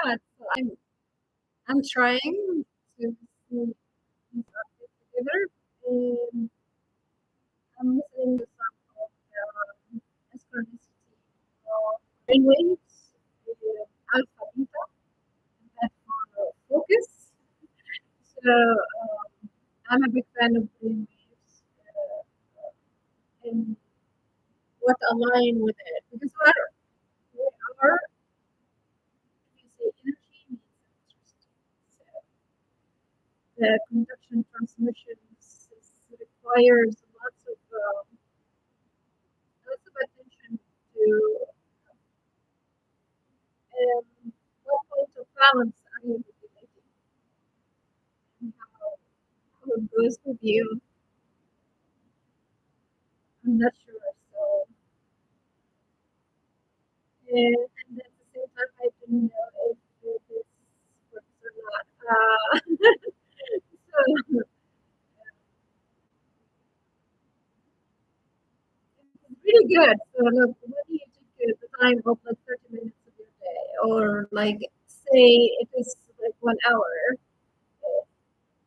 not. So I'm trying to see these updates together. And I'm listening to some of the astronomicity of brainwaves, alpha, beta, that for focus. So I'm a big fan of brainwaves and what align with it because we are if you say energy means electricity. So the conduction transmission requires lots of attention to what point of balance are you regulating and how it goes with you. I'm not sure. So and at the same time, I don't know if this works or not. So it's really good. So look, when you take the time of like 30 minutes of your day, or like say it is like 1 hour,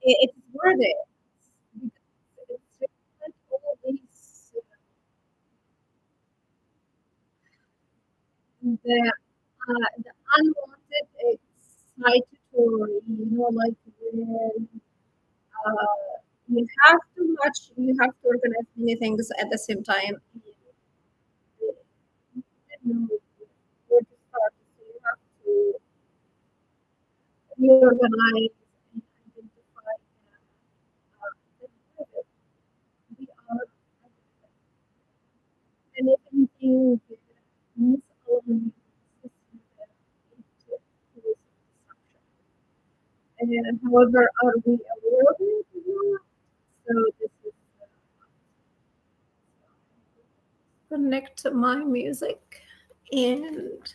it's worth it because it's like all these the unwanted excitatory, like when you have too much, you have to organize many things at the same time. You know where to start. So you have to reorganize and identify that we are, and if anything misaligned system that it causes disruption. And however, are we aware of it or not? So this is connect my music and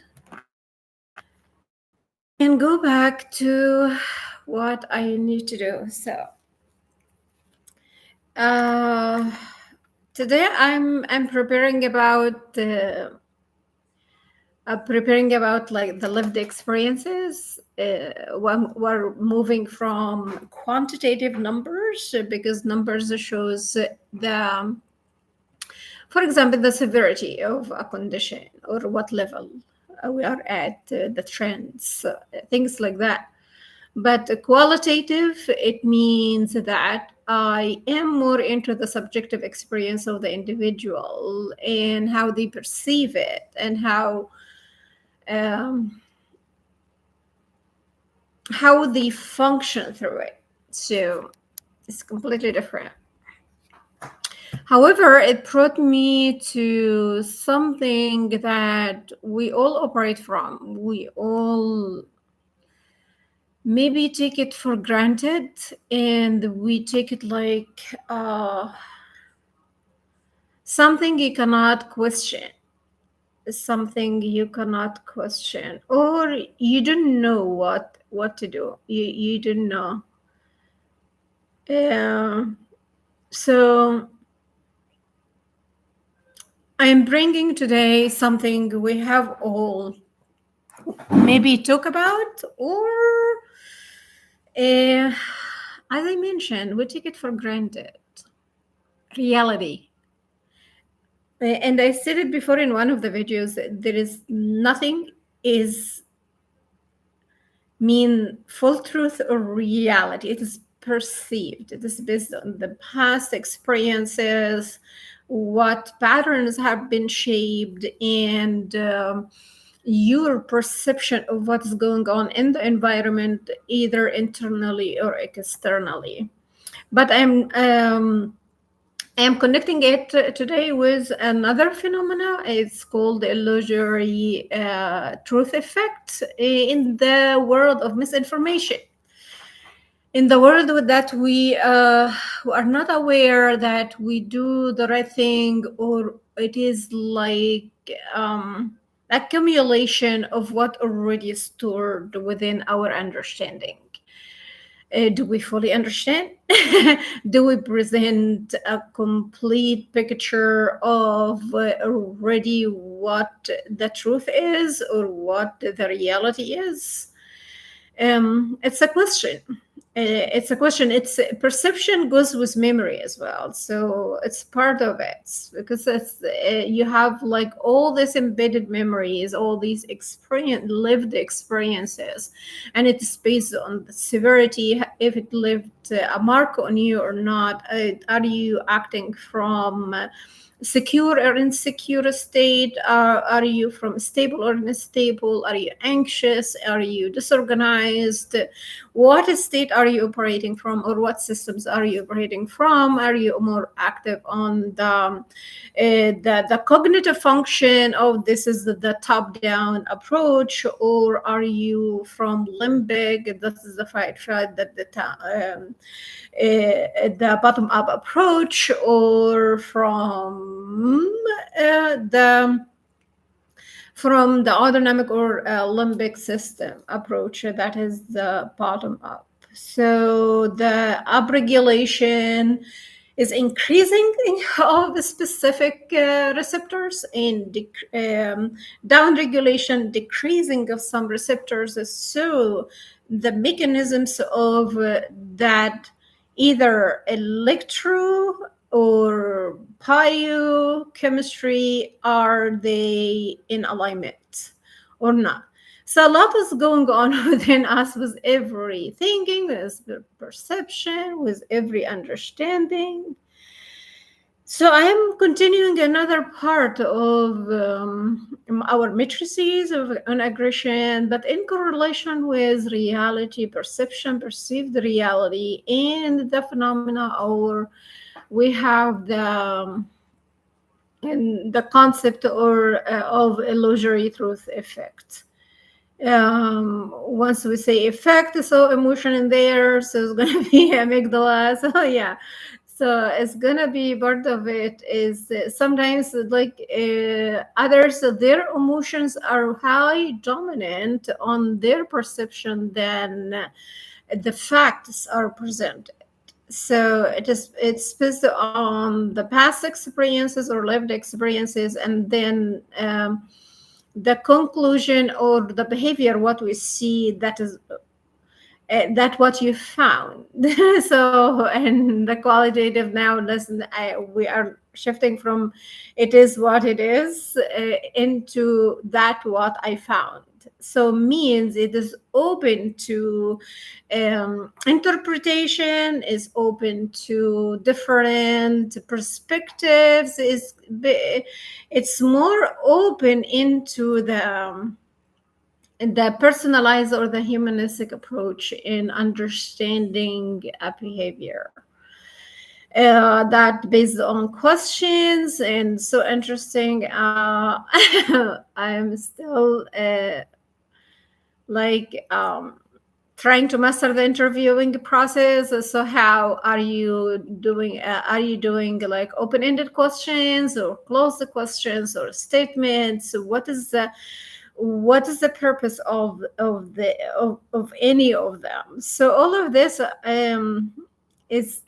go back to what I need to do. So uh, today I'm preparing about like the lived experiences. When we're moving from quantitative numbers because numbers shows the, for example, the severity of a condition or what level we are at, the trends, things like that. But qualitative, it means that I am more into the subjective experience of the individual and how they perceive it and um, how they function through it. So it's completely different. However, it brought me to something that we all operate from. We all maybe take it for granted and we take it like something you cannot question, or you don't know what to do. You don't know. So I'm bringing today something we have all maybe talk about, or as I mentioned, we take it for granted. Reality. And I said it before in one of the videos, there is nothing is mean full truth or reality. It is perceived. It is based on the past experiences, what patterns have been shaped, and your perception of what's going on in the environment, either internally or externally. But I am connecting it today with another phenomena. It's called the illusory truth effect in the world of misinformation. In the world that we are not aware that we do the right thing, or it is like accumulation of what already stored within our understanding. Do we fully understand? Do we present a complete picture of already what the truth is or what the reality is? It's a question. It's a question. It's perception goes with memory as well, so it's part of it because it's you have like all these embedded memories, all these lived experiences, and it's based on the severity. If it left a mark on you or not, are you acting from secure or insecure state? Are you from stable or unstable? Are you anxious? Are you disorganized? What state are you operating from, or what systems are you operating from? Are you more active on the cognitive function of this is the top-down approach, or are you from limbic? This is the fight that the bottom-up approach, or from the autonomic or limbic system approach, that is the bottom up. So the upregulation is increasing of the specific receptors, and downregulation, decreasing of some receptors. So the mechanisms of that, either electro or biochemistry, are they in alignment or not? So a lot is going on within us, with every thinking, with perception, with every understanding. So I am continuing another part of our matrices on aggression, but in correlation with reality, perception, perceived reality, and the phenomena, or we have the concept of illusory truth effect. Once we say effect, so emotion in there, so it's going to be amygdala. So yeah, so it's going to be part of it. Is sometimes like others, their emotions are high dominant on their perception than the facts are presented. So it's based on the past experiences or lived experiences, and then the conclusion or the behavior, what we see, that is that what you found. So, and the qualitative now, listen, we are shifting from it is what it is into that what I found. So means it is open to interpretation, is open to different perspectives, it's more open into the personalized or the humanistic approach in understanding a behavior. That based on questions, and so interesting. I am still like trying to master the interviewing process. So how are you doing? Are you doing like open-ended questions or closed questions or statements? What is the purpose of any of them? So all of this is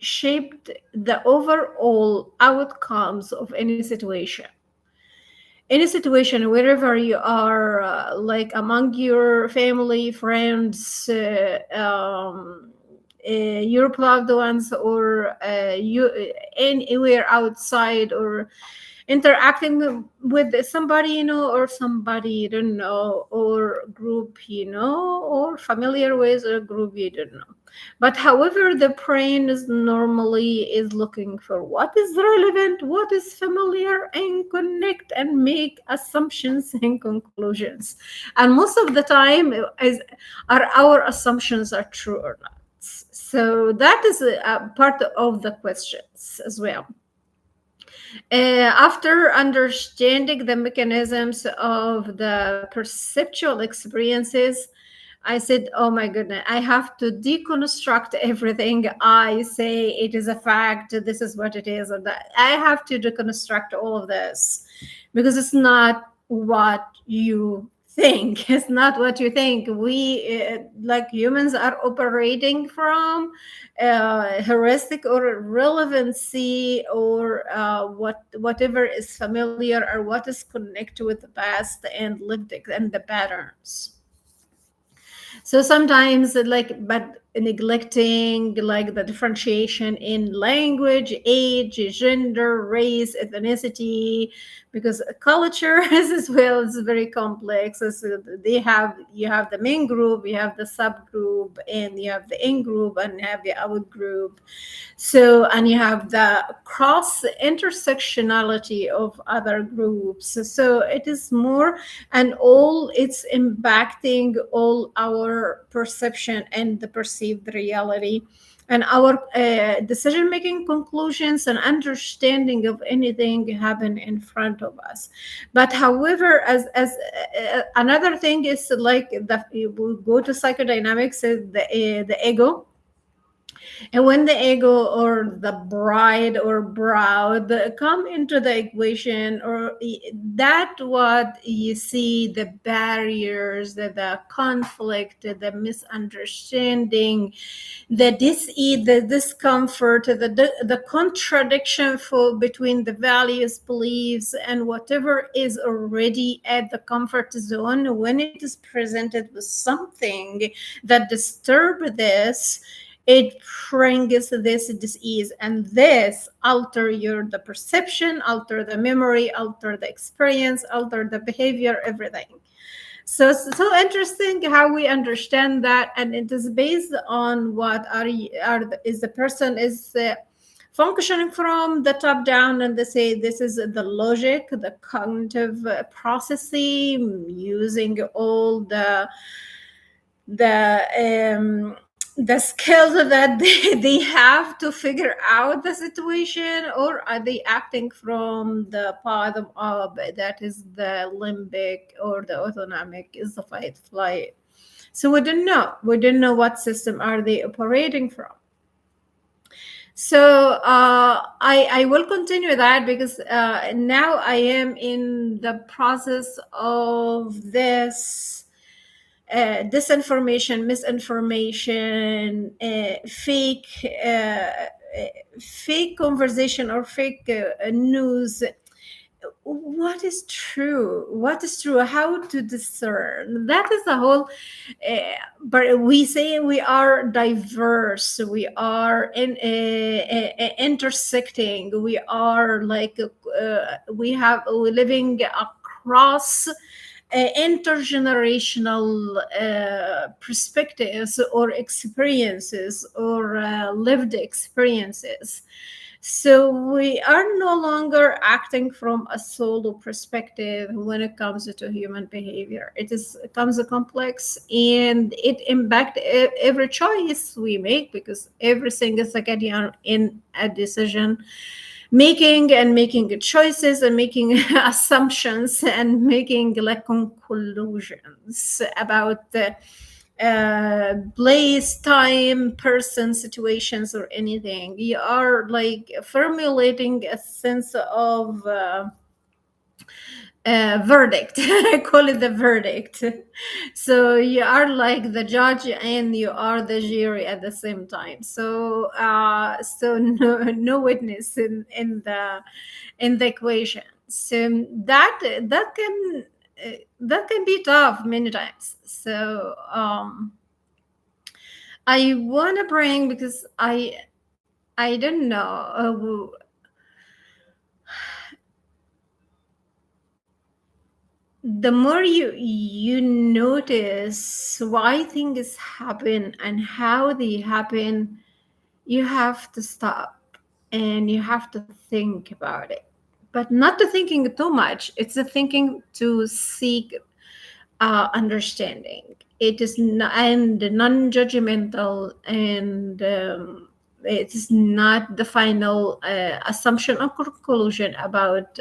shaped the overall outcomes of any situation. Any situation, wherever you are, like among your family, friends, your loved ones, or you anywhere outside, or interacting with somebody you know, or somebody you don't know, or group you know, or familiar with, or group you don't know. But however, the brain is normally is looking for what is relevant, what is familiar, and connect and make assumptions and conclusions. And most of the time, are our assumptions are true or not. So that is a part of the questions as well. After understanding the mechanisms of the perceptual experiences, I said, oh my goodness, I have to deconstruct everything. I say it is a fact, this is what it is, or that. I have to deconstruct all of this, because it's not what you think. It's not what you think. We, like humans, are operating from heuristic or relevancy, or whatever is familiar, or what is connected with the past and lived and the patterns. So sometimes, like, but neglecting like the differentiation in language, age, gender, race, ethnicity, because culture is as well is very complex. So they have, you have the main group, you have the subgroup, and you have the in group, and you have the out group. So, and you have the cross intersectionality of other groups. So it is more, and all it's impacting all our perception and the perceived reality, and our decision making, conclusions, and understanding of anything happen in front of us. But however, as another thing is like the, we go to psychodynamics, the ego. And when the ego or the bride or brood come into the equation, or that what you see, the barriers, the conflict, the misunderstanding, the dis-ease, the discomfort, the contradiction for between the values, beliefs, and whatever is already at the comfort zone, when it is presented with something that disturb this, it brings this disease, and this alter your the perception, alter the memory, alter the experience, alter the behavior, everything. So it's so interesting how we understand that, and it is based on what is the person is functioning from the top down, and they say this is the logic, the cognitive processing, using all the the skills that they have to figure out the situation, or are they acting from the bottom up, that is the limbic or the autonomic, is the fight flight. So we don't know what system are they operating from. So I will continue that, because now I am in the process of this disinformation, misinformation, fake conversation, or fake news. What is true, how to discern, that is the whole. But we say we are diverse, we are intersecting, we are like we're living across intergenerational perspectives or experiences, or lived experiences. So we are no longer acting from a solo perspective when it comes to human behavior. It comes complex, and it impacts every choice we make, because everything is like in a decision making, and making choices, and making assumptions, and making like conclusions about the place, time, person, situations, or anything. You are like formulating a sense of verdict. I call it the verdict. So you are like the judge, and you are the jury at the same time. So so no witness in the equation. So that can be tough many times. So I want to bring, because I don't know, the more you notice why things happen and how they happen, you have to stop and you have to think about it, but not to thinking too much. It's a thinking to seek understanding. It is and non-judgmental, and it is not the final assumption or conclusion about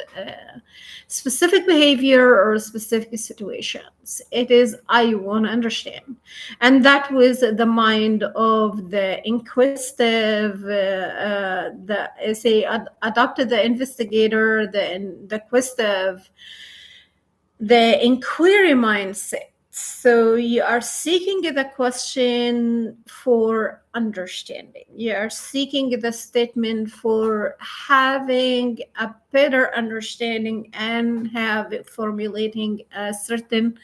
specific behavior or specific situations. It is, I want to understand, and that was the mind of the inquisitive, the say adopted the investigator, the inquisitive, the inquiry mindset. So you are seeking the question for understanding. You are seeking the statement for having a better understanding, and have formulating a certain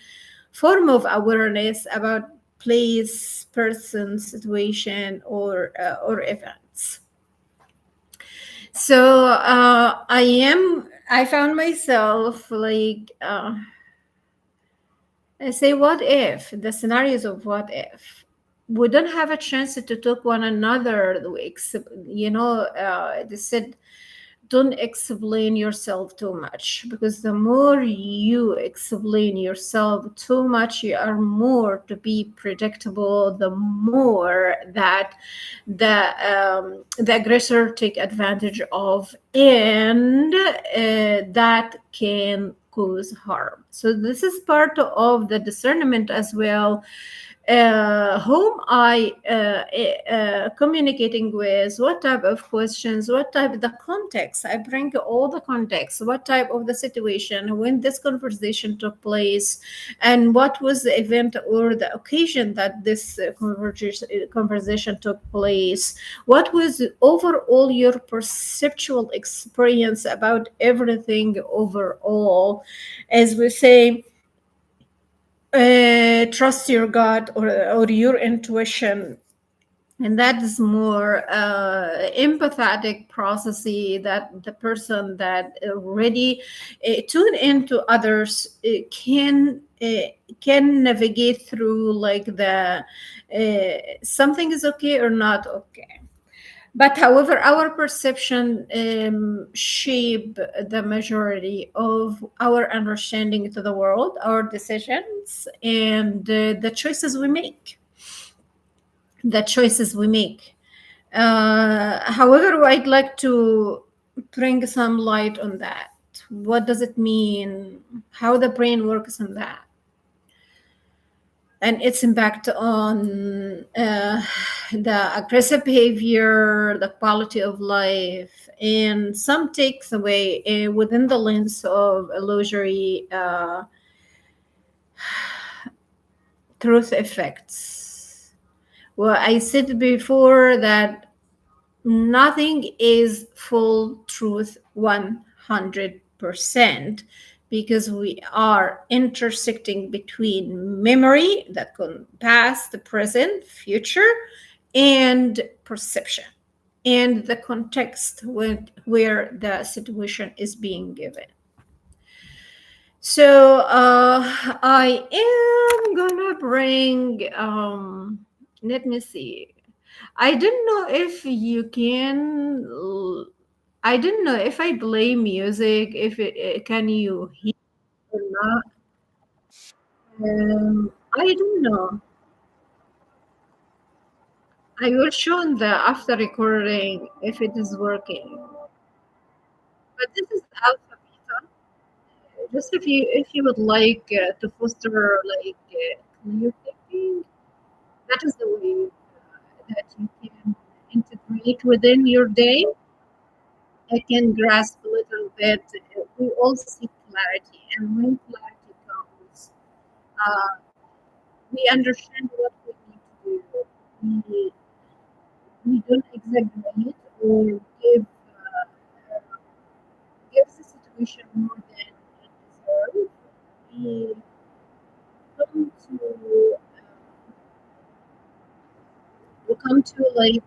form of awareness about place, person, situation, or events. So I found myself like I say, what if the scenarios of what if we don't have a chance to talk one another? They said don't explain yourself too much, because the more you explain yourself too much, you are more to be predictable, the more that the aggressor take advantage of, and that can cause harm. So this is part of the discernment as well, whom I communicating with, what type of questions, what type of the context. I bring all the context, what type of the situation, when this conversation took place, and what was the event or the occasion that this conversation took place. What was overall your perceptual experience about everything overall, as we say, trust your gut, or your intuition, and that is more empathetic processy, that the person that already tune into others can navigate through like the something is okay or not okay. But however, our perception shape the majority of our understanding to the world, our decisions, and the choices we make. The choices we make. However, I'd like to bring some light on that. What does it mean? How the brain works on that, and its impact on the aggressive behavior, the quality of life, and some takes away within the lens of illusory truth effects. Well, I said before that nothing is full truth 100%, because we are intersecting between memory that can past, present, future, and perception, and the context where the situation is being given. So I am gonna bring let me see. I don't know if you can. I don't know if I play music. If can you hear or not? I don't know. I will show in the after recording if it is working. But this is alpha beta. Just if you would like to foster like clear thinking, that is the way that you can integrate within your day. I can grasp a little bit. We all seek clarity, and when clarity comes, uh, we understand what we need to do. We don't exaggerate or give the situation more than it deserves. We come to like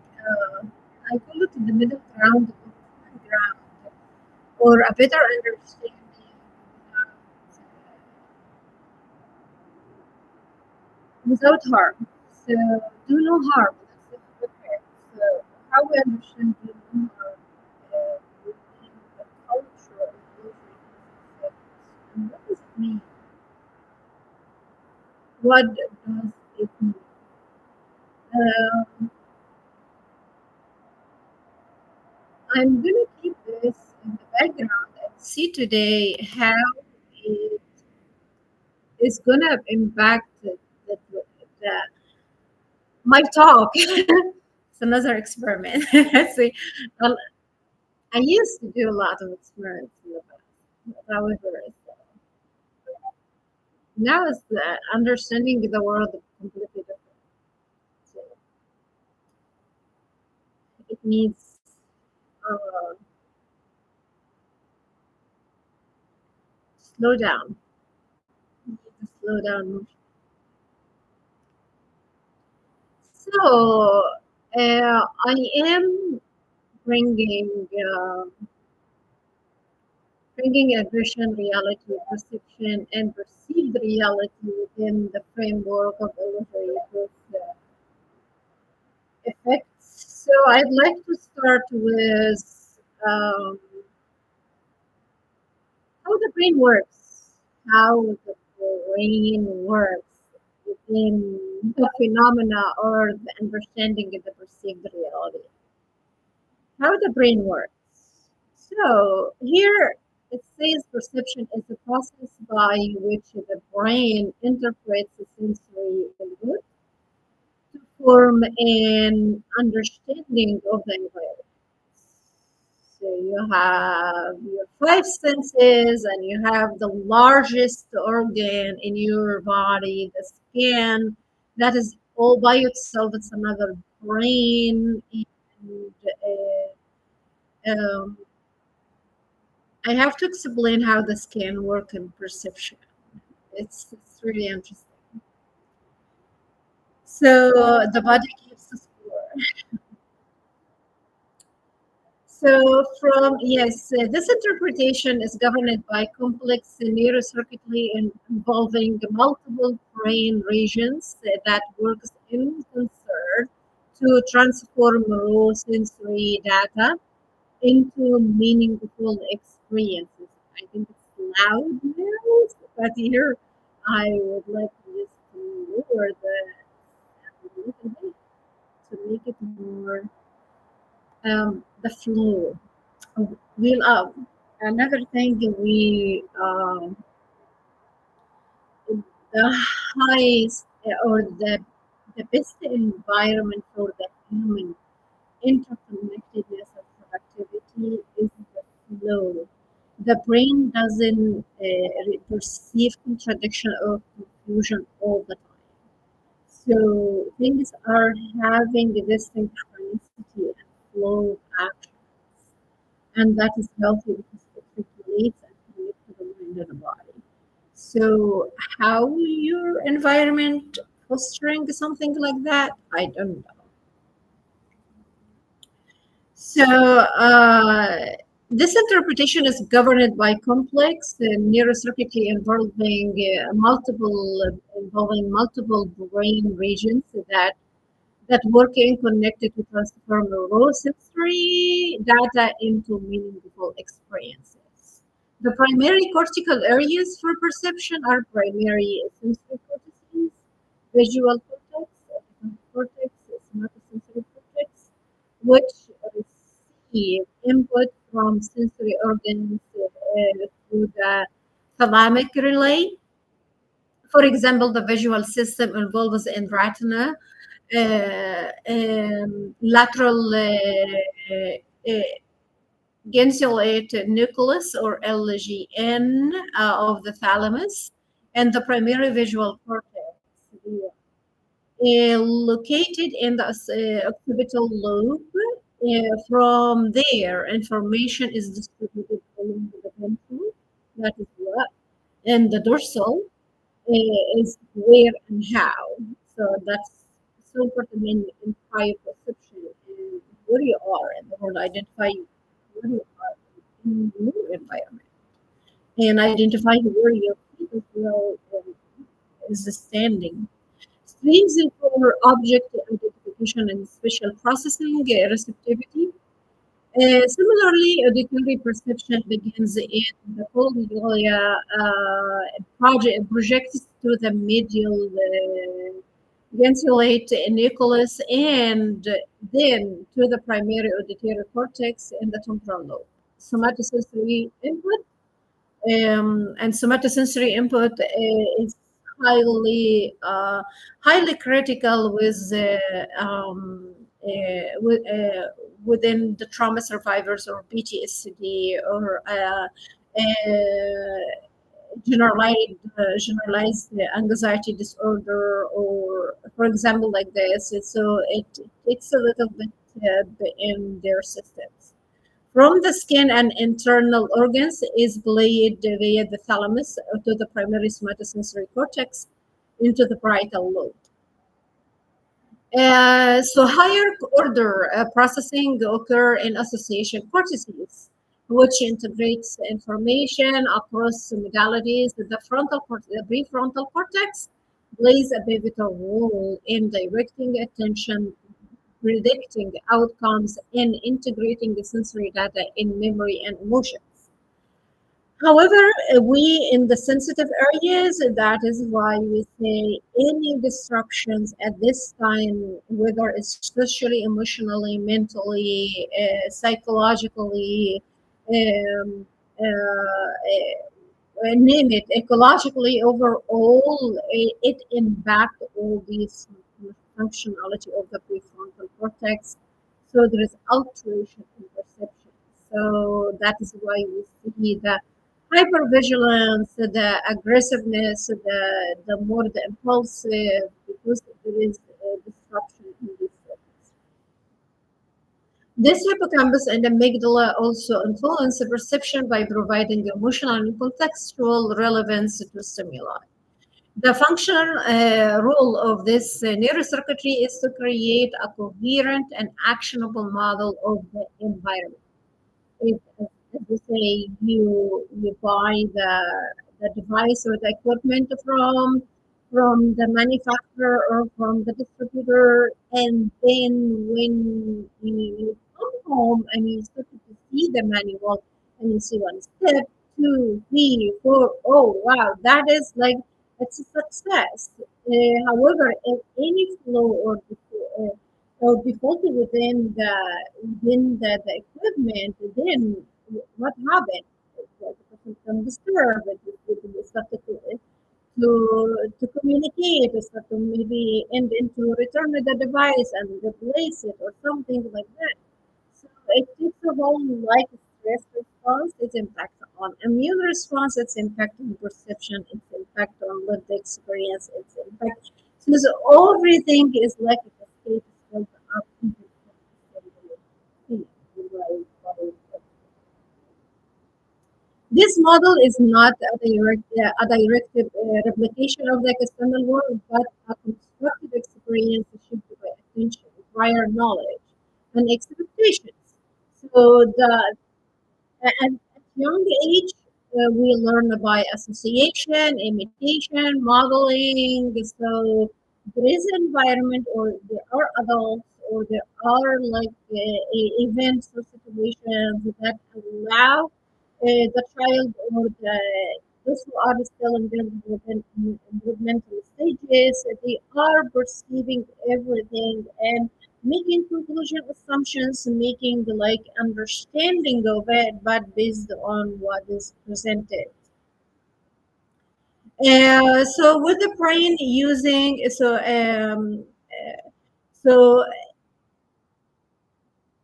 I call it the middle ground of the ground, or a better understanding without harm. So do no harm. That's the fact. So how we understand do no harm within the culture of those and what does it mean? What does it mean? Um, I'm gonna keep this in the background and see today how it is gonna impact the my talk. It's another experiment. See, well, I used to do a lot of experiments in the past. However, now it's understanding the world completely different. So it needs uh, slow down. You need to slow down. So I am bringing bringing aggression, reality, perception, and perceived reality within the framework of illusory truth effects. So I'd like to start with um, how the brain works, how the brain works within the phenomena or the understanding of the perceived reality. How the brain works. So here it says perception is the process by which the brain interprets the sensory input to form an understanding of the environment. So you have your five senses, and you have the largest organ in your body, the skin. That is all by itself. It's another brain, and um, I have to explain how the skin work in perception. It's really interesting. So the body keeps the score. So from yes, this interpretation is governed by complex neurocircuitry involving multiple brain regions that works in concert to transform raw sensory data into meaningful experiences. I think it's loud now, but here I would like to just lower the sound a little bit to make it more the flow. We'll another thing the highest or the best environment for the human interconnectedness of productivity is the flow. The brain doesn't perceive contradiction or confusion all the time. So things are having this synchronicity and flow of actions, and that is healthy because it regulates and connects to the mind and the body. So how your environment fostering something like that, I don't know. So this interpretation is governed by complex neurocircuitry involving multiple brain regions that work in connected to transform raw sensory data into meaningful experiences. The primary cortical areas for perception are primary sensory cortices, visual cortex, optic cortex, somatosensory cortex, which receive input from sensory organs through the thalamic relay. For example, the visual system involves in retina, lateral geniculate nucleus or LGN of the thalamus, and the primary visual cortex, located in the occipital lobe. From there, information is distributed along the ventral, that is what, and the dorsal is where and how. So that's so important in prior perception and where you are in the world, identify where you are in your environment and identify where your feet as well is standing. Streams for object identification and spatial processing, receptivity. Similarly, auditory perception begins in the polyglia projects to the medial geniculate nucleus and then to the primary auditory cortex in the temporal lobe. Somatosensory input and somatosensory input is highly highly critical within the trauma survivors or PTSD or generalized anxiety disorder, or for example like this. So it takes a little bit in their systems. From the skin and internal organs is played via the thalamus to the primary somatosensory cortex into the parietal lobe. So higher order processing occur in association cortices, which integrates information across modalities. The prefrontal cortex plays a pivotal role in directing attention, predicting outcomes, and integrating the sensory data in memory and emotions. However, we in the sensitive areas, that is why we say any disruptions at this time, whether it's socially, emotionally, mentally, psychologically, um, name it, ecologically, overall, it impacts all these functionality of the prefrontal cortex. So there is alteration in perception. So that is why we see the hypervigilance, the aggressiveness, the more the impulsive, because there is disruption in these circuits. This hippocampus and amygdala also influence the perception by providing emotional and contextual relevance to stimuli. The functional role of this neurocircuitry is to create a coherent and actionable model of the environment. If, as you say, you buy the device or the equipment from the manufacturer or from the distributor, and then when you come home and you start to see the manual and you see one step, two, three, four, oh wow, that is like it's a success. However, if any flow or defaulted within the equipment, then what happened? The person become disturbed. It started to communicate, it started to maybe end into return the device and replace it or something like that. So it takes a whole like stress response, its impact on immune response, its impact on perception, its impact on lived experience, its impact. So everything is like a cascade built up into this model is not a directed replication of the external world, but a constructed experience shaped by attention, prior knowledge, and expectations. So at young age, we learn by association, imitation, modeling. So there is environment, or there are adults, or there are like events or situations that allow the child or those who are still in their developmental stages, they are perceiving everything and making conclusion assumptions, making the like understanding of it, but based on what is presented. So with the brain using so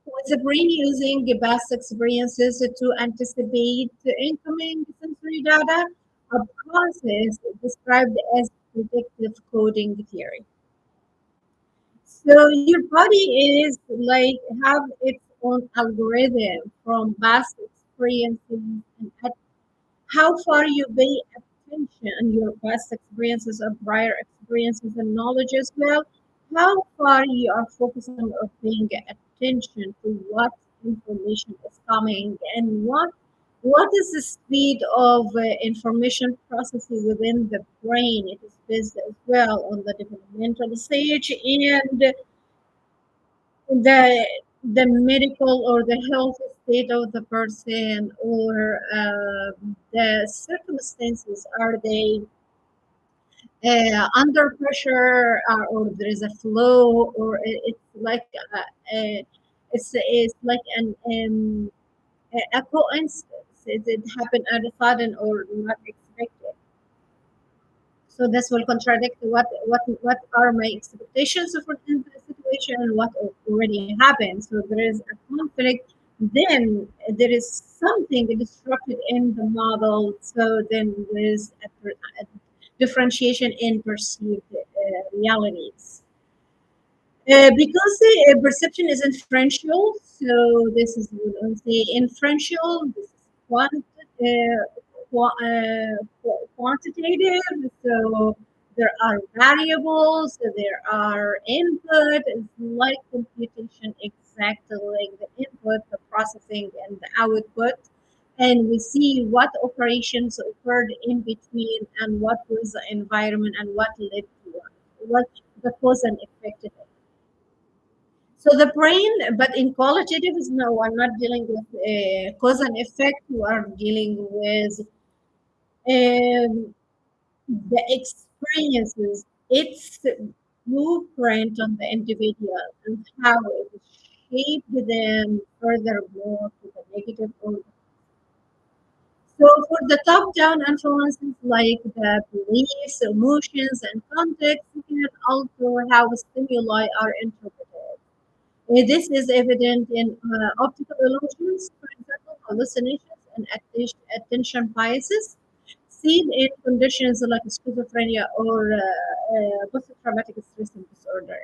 with the brain using the past experiences to anticipate the incoming sensory data, a process described as predictive coding theory. So your body is like have its own algorithm from past experiences and how far you pay attention and your past experiences or prior experiences and knowledge as well, how far you are focusing or paying attention to what information is coming and what is the speed of information processing within the brain. It is based as well on the developmental stage and the the medical or the health state of the person or the circumstances, are they under pressure or there is a flow or it's like it's like a coincidence. It happened at a sudden or not expected. So this will contradict what are my expectations of in the situation and what already happened. So there is a conflict. Then there is something disrupted in the model. So then there is a differentiation in perceived realities. Because the perception is inferential, so this is we don't say inferential. This is quantitative. So There are variables, there are input, it's like computation, exactly like the input, the processing, and the output. And we see what operations occurred in between and what was the environment and what led to what the cause and effect of it. So the brain, but in qualitative is no, we're not dealing with cause and effect. We are dealing with um, the experiences, its blueprint on the individual and how it shaped them furthermore to the negative or so for the top-down influences like the beliefs, emotions, and context, we can alter how stimuli are interpreted. This is evident in optical illusions, for example, hallucinations and attention biases, seen in conditions like schizophrenia or post-traumatic stress disorder,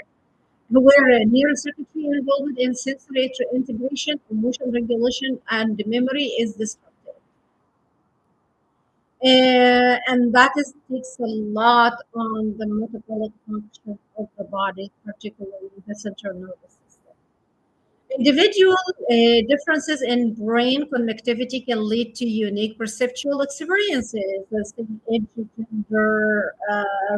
where neurocircuitry involved in sensory integration, emotion regulation, and memory is disrupted. And that is, takes a lot on the metabolic function of the body, particularly the central nervous system. Individual differences in brain connectivity can lead to unique perceptual experiences, as in age, gender,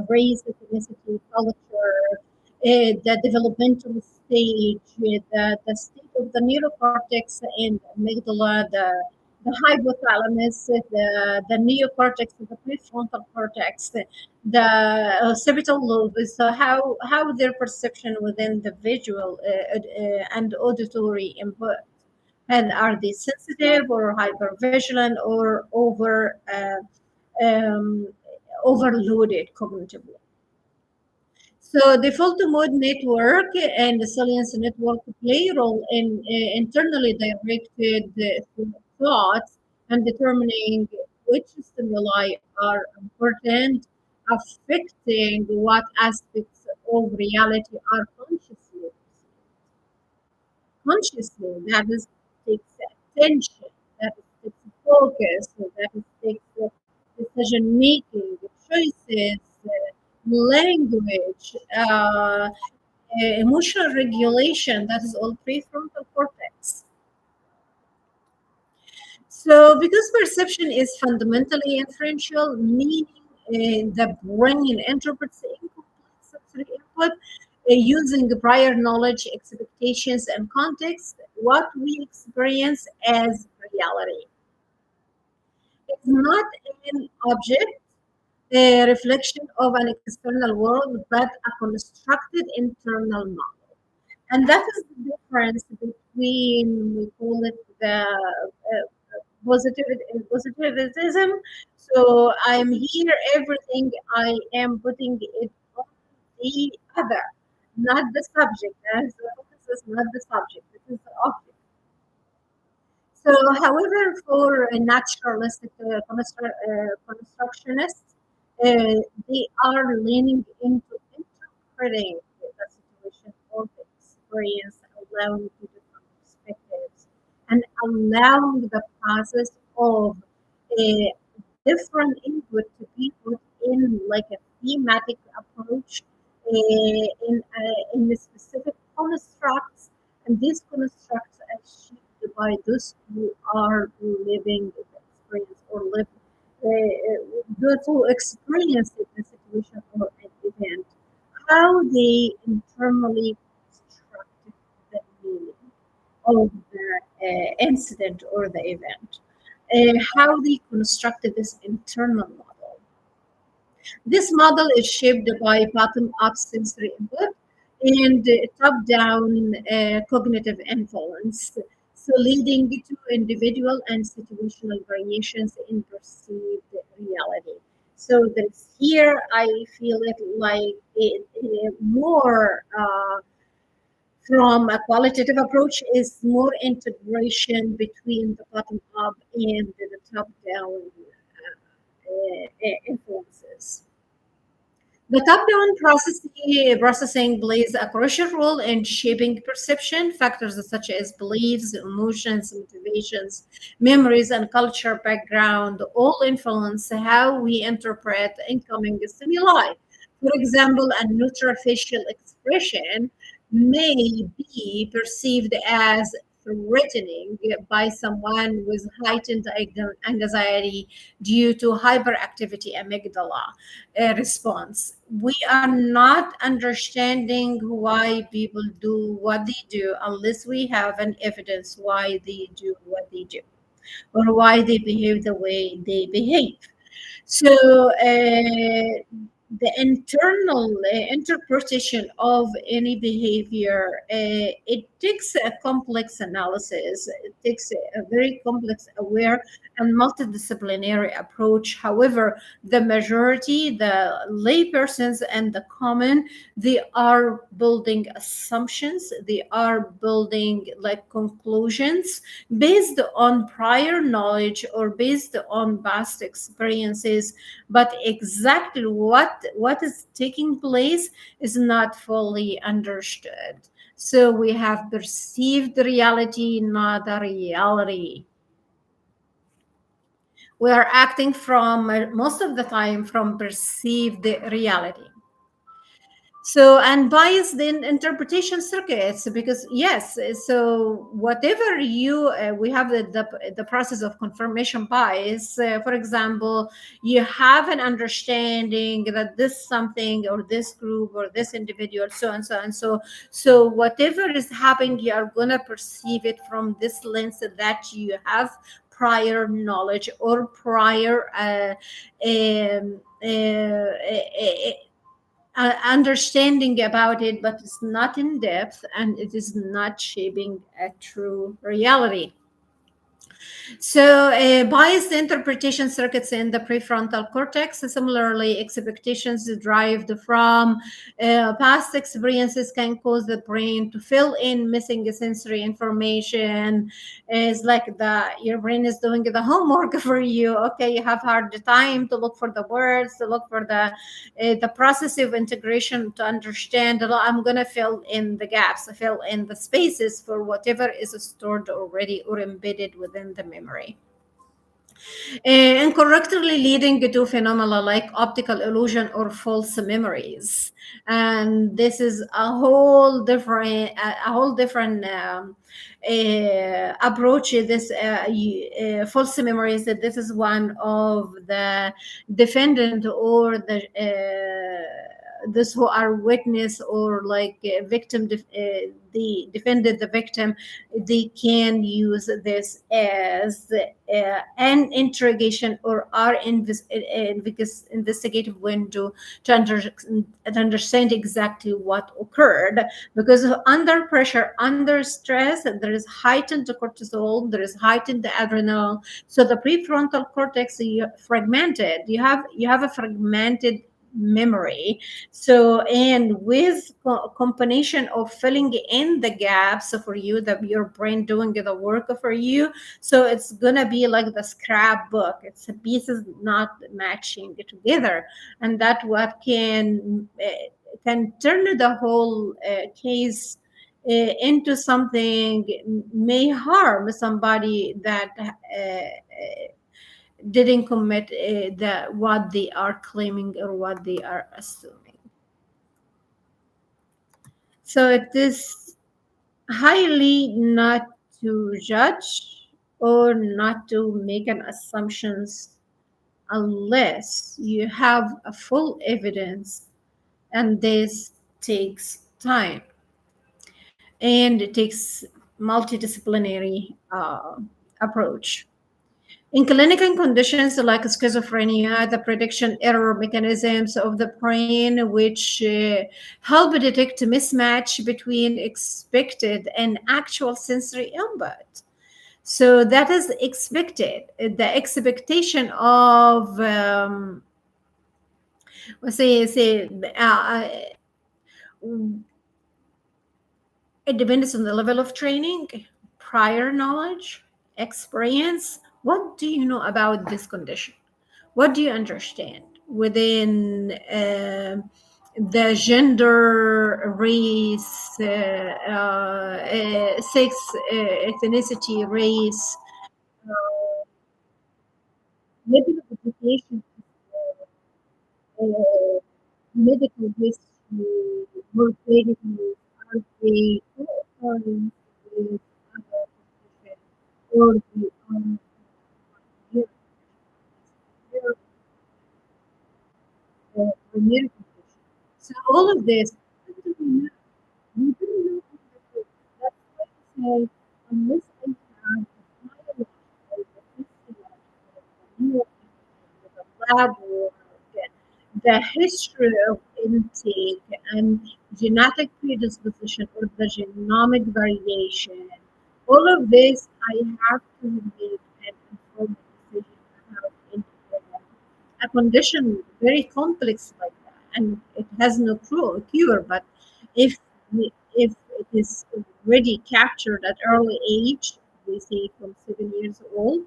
race, ethnicity, culture, the developmental stage, the state of the neurocortex and amygdala, the hypothalamus, the neocortex, the prefrontal cortex, the occipital lobe, so how their perception within the visual and auditory input, and are they sensitive or hypervigilant or um, overloaded cognitively. So the fault mode network and the salience network play a role in internally directed thoughts and determining which stimuli are important, affecting what aspects of reality are that is takes attention, that is takes focus, that is takes decision making, choices, language, emotional regulation, that is all prefrontal cortex. So, because perception is fundamentally inferential, meaning the brain interprets incomplete sensory input using prior knowledge, expectations, and context, what we experience as reality. It's not an object, a reflection of an external world, but a constructed internal model. And that is the difference between, we call it the positivism. So I'm here, everything I am putting it on the other, not the subject. As the focus is not the subject, it is the object. So, however, for a naturalistic constructionists, they are leaning into interpreting the situation or the experience, allowing to different perspectives, and allowing the process of a different input to be put in like a thematic approach in the specific constructs, and these constructs are shaped by those who are living the experience or live those who experience the situation or an event, how they internally construct the meaning of the incident or the event, how they constructed this internal model. This model is shaped by bottom-up sensory input and top-down cognitive influence, so leading to individual and situational variations in perceived reality. So this here, I feel it like it more from a qualitative approach is more integration between the bottom-up and the top-down influences. The top-down processing plays a crucial role in shaping perception. Factors such as beliefs, emotions, motivations, memories, and culture background all influence how we interpret incoming stimuli. For example, a neutral facial expression may be perceived as threatening by someone with heightened anxiety due to hyperactivity amygdala response. We are not understanding why people do what they do unless we have an evidence why they do what they do or why they behave the way they behave. So the internal interpretation of any behavior, it takes a complex analysis. It takes a very complex, aware, and multidisciplinary approach. However, the majority, the laypersons and the common, they are building assumptions. They are building like conclusions based on prior knowledge or based on past experiences, but exactly what is taking place is not fully understood. So we have perceived reality, not a reality. We are acting from most of the time from perceived reality. So, and bias in interpretation circuits, because yes, so whatever you we have the process of confirmation bias. For example, you have an understanding that this something or this group or this individual, so and so and so whatever is happening, you are going to perceive it from this lens that you have prior knowledge or prior understanding about it, but it's not in depth and it is not shaping a true reality. So, biased interpretation circuits in the prefrontal cortex. Similarly, expectations derived from past experiences can cause the brain to fill in missing sensory information. It's like your brain is doing the homework for you. Okay, you have hard time to look for the words, to look for the process of integration to understand. I'm gonna fill in the gaps, fill in the spaces for whatever is stored already or embedded within the memory, incorrectly leading to phenomena like optical illusion or false memories. And this is a whole different approach. This false memories, that this is one of the defendant or those who are witness or like victim, the defended the victim, they can use this as an interrogation or our investigative window to understand exactly what occurred. Because under pressure, under stress, there is heightened cortisol, there is heightened adrenaline. So the prefrontal cortex, fragmented. You have a fragmented memory. So, and with combination of filling in the gaps for you, that your brain doing the work for you, so it's gonna be like the scrapbook. It's a pieces not matching together, and that what can turn the whole case into something may harm somebody that didn't commit what they are claiming or what they are assuming. So it is highly not to judge or not to make an assumptions unless you have a full evidence, and this takes time and it takes multidisciplinary approach. In clinical conditions like schizophrenia, the prediction error mechanisms of the brain, which help detect mismatch between expected and actual sensory input. So that is expected. The expectation of, let's say, it depends on the level of training, prior knowledge, experience. What do you know about this condition? What do you understand within the gender, race, sex, ethnicity, race, level of education, uh, medical history, morbidity, are they co-occurring with other conditions, or they are here, primary condition. So all of this, what do we know? We don't know all the truth. That's why I say, unless I have a biological, a physiological, a neurochemical, with a lab work, the history of intake and genetic predisposition or the genomic variation, all of this I have to make an informed decision about a condition very complex like that, and it has no cure. But if if it is already captured at early age, we say from 7 years old,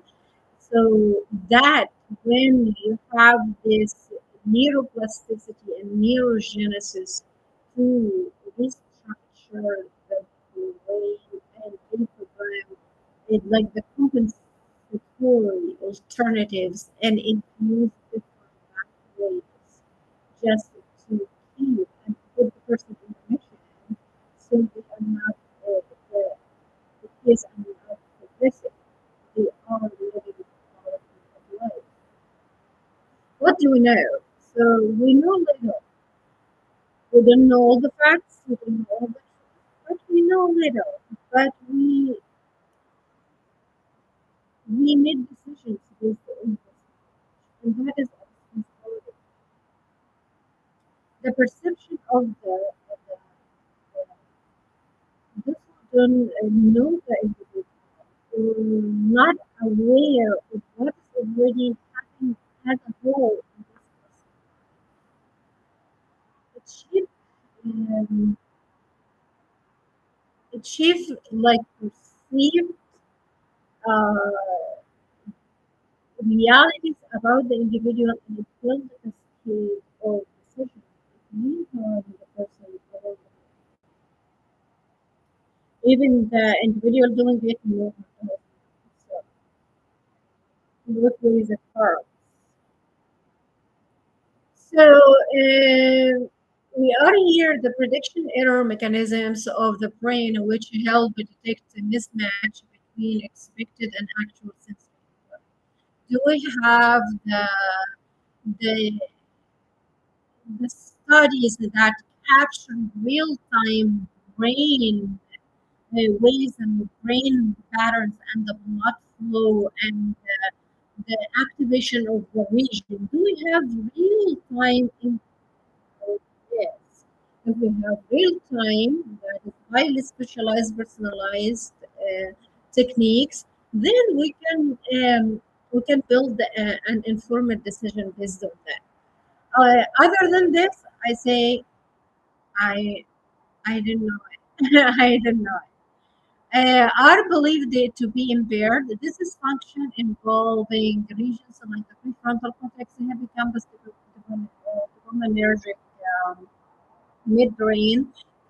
so that when you have this neuroplasticity and neurogenesis to restructure the brain and reprogram it like the compensatory alternatives and infuse different pathways just to keep and put the person in remission so they are not the kids are not progressive. They are living the quality of life. What do we know? So we know little. We don't know all the facts, we don't know all the truth, but we know little. But we make decisions based on this, and that is our responsibility. The perception of those who don't know the individual or not aware of what is already happening as a whole in this person. Um, it shapes like perceived uh, realities about the individual and it builds a cascade of decisions. It means the person or even the individual doing it more. So, both ways it works. So we are here the prediction error mechanisms of the brain which help detect a mismatch between expected and actual sensory. Do we have the the studies that capture real-time brain waves and brain patterns and the blood flow and the activation of the region? Do we have real-time info? Yes. If we have real-time, that is highly specialized, personalized techniques, then we can build an informed decision based on that. Other than this, I say I I didn't know it. I didn't know it. Are believed to be impaired. This is function involving regions like the prefrontal cortex, the hippocampus, dopaminergic midbrain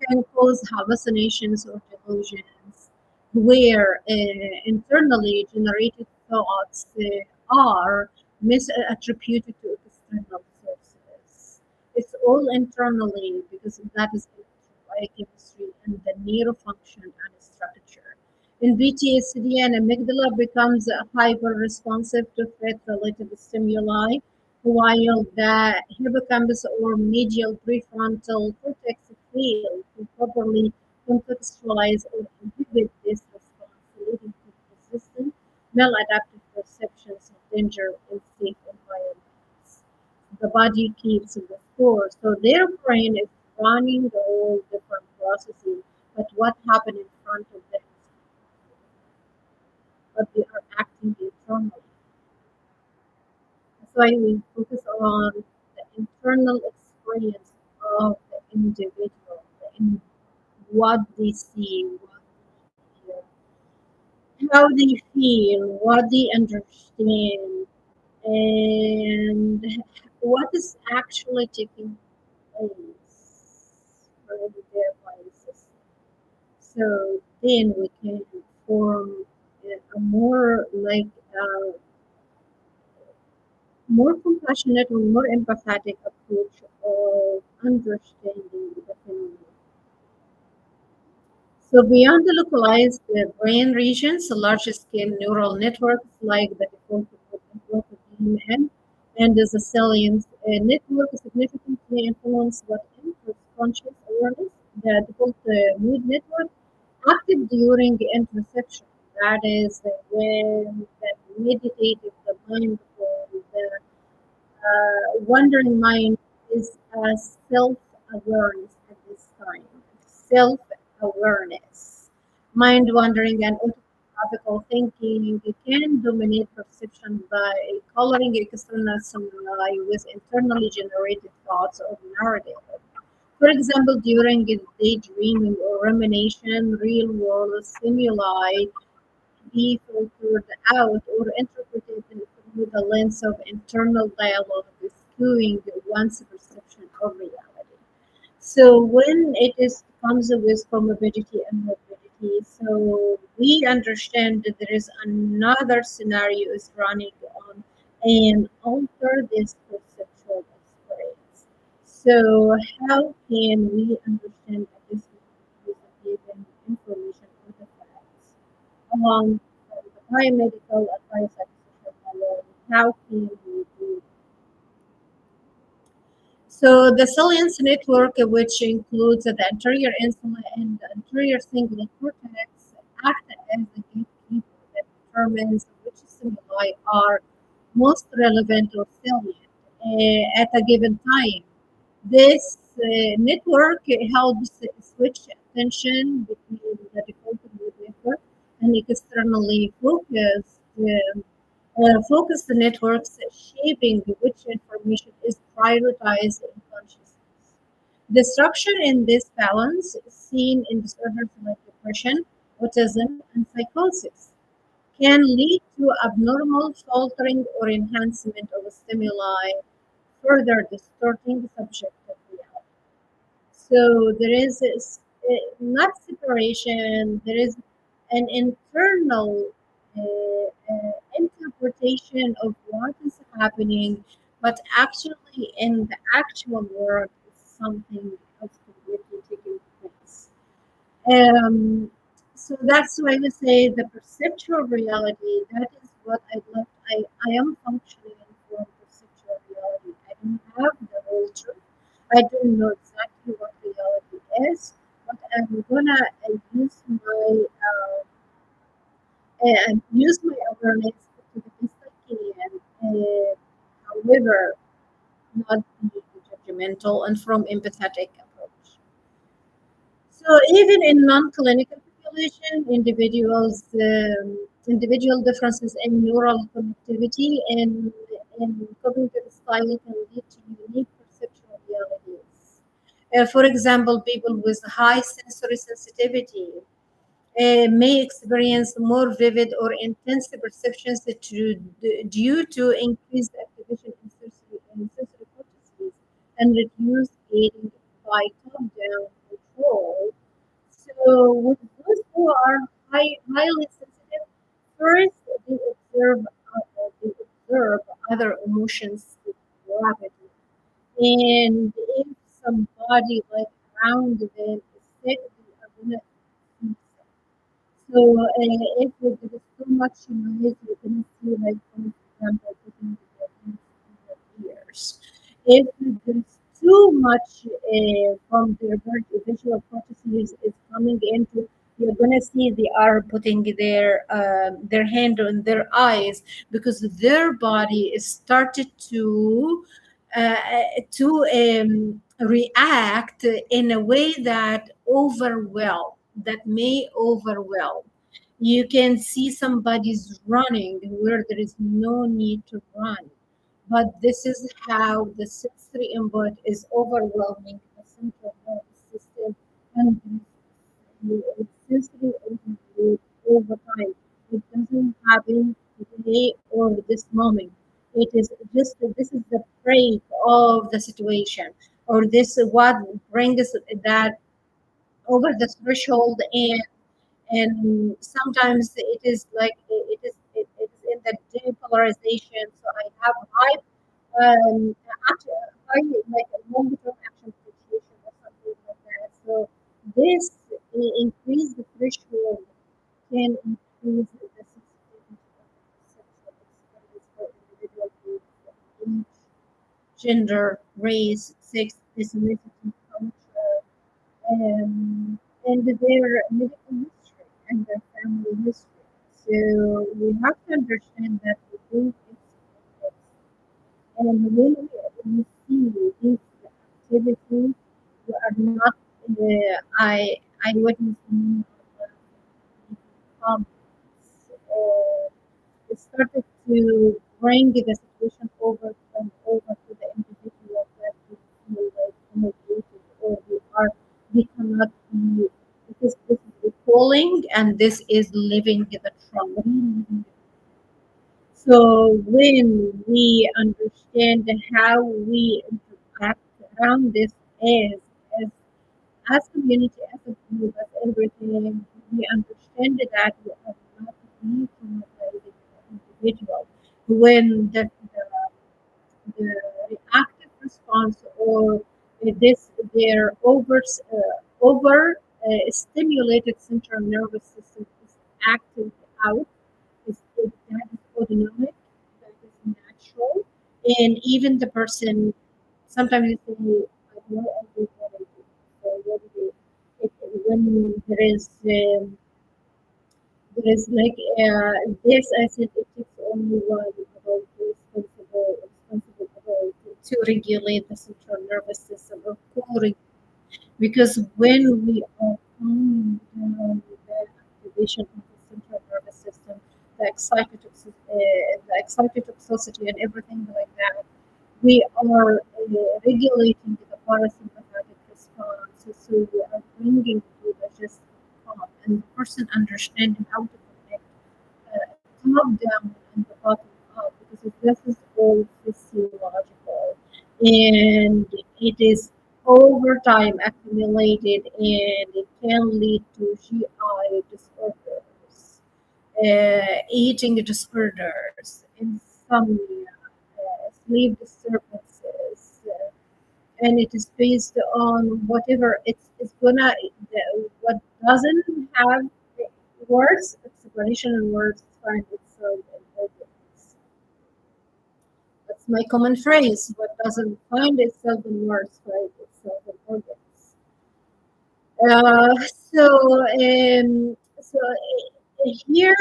can cause hallucinations or delusions, where internally generated thoughts are misattributed to external sources. It's all internally because that is biochemistry and the neurofunction and structure. In PTSD, an amygdala becomes hyper responsive to threat related stimuli, while the hippocampus or medial prefrontal cortex fail to properly contextualize or inhibit this response, leading to persistent maladaptive perceptions of danger in safe environments. The body keeps the score, so their brain is running all different processes, but what happened in front of them, but they are acting internally. That's why we focus on the internal experience of the individual, what they see, what they hear, how they feel, what they understand, and what is actually taking place in their body system. So then we can form a more like more compassionate or more empathetic approach of understanding the phenomenon. So beyond the localized brain regions, large-scale neural networks like the default network of BNN and the salience network significantly influence what enters conscious awareness. The default mood network active during interception. That is when the meditative, the mindful, the wandering mind is a self-awareness at this time. Self-awareness. Mind wandering and autobiographical thinking can dominate perception by coloring external stimuli with internally generated thoughts or narrative. For example, during daydreaming or rumination, real-world stimuli be filtered out or interpreted through the lens of internal dialogue, skewing one's perception of reality. So when it is comes with comorbidity and morbidity, so we understand that there is another scenario is running on and alter this perceptual experience. So how can we understand that this is given information or the facts? Along with the biomedical advice and social knowledge, how can we do so the salience network, which includes the anterior insula and the anterior cingulate cortex, act as the gatekeeper that determines which stimuli are most relevant or salient at a given time. This network helps switch attention between the default mode network and externally focused networks, shaping which information is prioritized in consciousness. Disruption in this balance is seen in disorders like depression, autism, and psychosis can lead to abnormal faltering or enhancement of stimuli, further distorting subjective reality. So there is not separation, there is an internal interpretation of what is happening, but actually in the actual world is something else completely taking place. Um, so that's why we say the perceptual reality, that is what I love. I am functioning for perceptual reality. I don't have the whole truth. I don't know exactly what reality is, but I'm gonna use my awareness to the best I can. However, not be judgmental and from empathetic approach. So even in non-clinical population, individual differences in neural connectivity and cognitive style can lead to unique perceptual realities. For example, people with high sensory sensitivity may experience more vivid or intense perceptions due to increased activation in sensory cortices and reduced gating by top-down control. So with those who are highly sensitive, first they observe other emotions rapidly. And if somebody like around them is sick, they are gonna feel sick. So if there is too much noise, you can see like for example putting the in their ears. If there's too much from their visual processes is coming into, you're gonna see they are putting their hand on their eyes because their body is started uh, to react in a way that that may overwhelm. You can see somebody's running where there is no need to run. But this is how the sensory input is overwhelming the central nervous system and the sensory overload over time. It doesn't happen today or this moment. It is just this is the break of the situation, or this is what brings that over the threshold, and sometimes it is like it is in the depolarization. So I have high like a long term action this increase the threshold can increase the sensitivity of sexual experience for individual groups of age, gender, race, sex, ethnicity, culture, and their medical history and their family history. So we have to understand that we do this, and when we see these activities, we are not. I witnessed many of the comments. It started to bring the situation over to the individual that we feel like humiliated or we cannot be because this is recalling and this is living the trauma. So when we understand how we interact around this is as as community, as a group, as everything, we understand that we are not dehumanizing the individual. When the reactive response or this their over stimulated central nervous system is acting out that is autonomic, that is natural, and even the person sometimes you say, I know I do what I do. So what do when there is like this, I said it takes only one adult responsible adult to regulate the central nervous system or co because when we are calming down the activation of the central nervous system, the excitotoxicity and everything like that, we are regulating the parasympathetic response. So we are bringing to the just calm and the person understanding how to connect top down and the bottom up because this is all physiological and it is over time accumulated and it can lead to GI disorders, eating disorders, insomnia, sleep disturbances, and it is based on whatever it's gonna what doesn't have words explanation and words find itself in organs. That's my common phrase. What doesn't find itself in words finds itself in organs. Uh, so here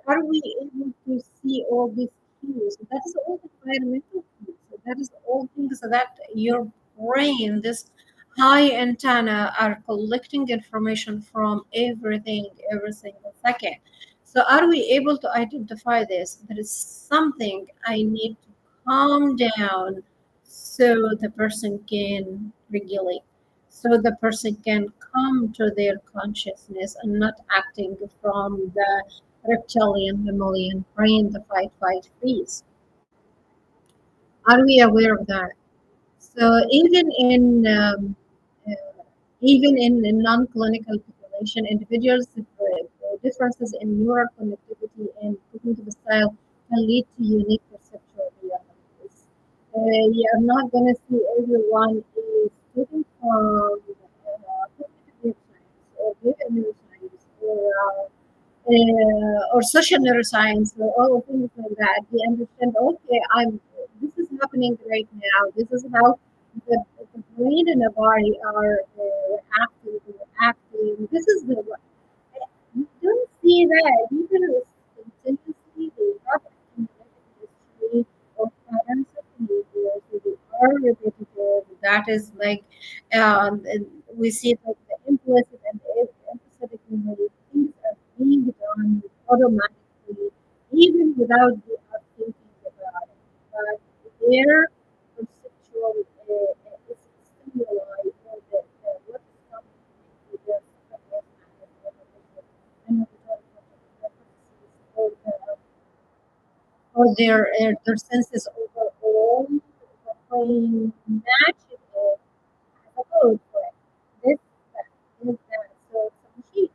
are we able to see all these cues? That is all the environmental cues. So that is all things that your brain, this high antenna, are collecting information from everything every single second. So are we able to identify this? There is something I need to calm down so the person can regulate. So the person can come to their consciousness and not acting from the reptilian mammalian brain, the fight, freeze. Are we aware of that? So uh, even in non-clinical population, individuals with differences in neural connectivity and cognitive style can lead to unique perceptual realities. You are not going to see everyone is taking from cognitive neuroscience or data neuroscience or social neuroscience or all things like that. They understand, okay, this is happening right now. This is how the brain and the body are reacting. This is the you don't see that. Even continuously, they have accumulated history of patterns of behavior. So they are repetitive. That is like and we see that the implicit and the empathetic memory things are being done automatically, even without they are thinking about it. But their perceptual stimuli or what is coming into their or their senses overall playing match it as a code for it. This, that, this, that. So it's a machine.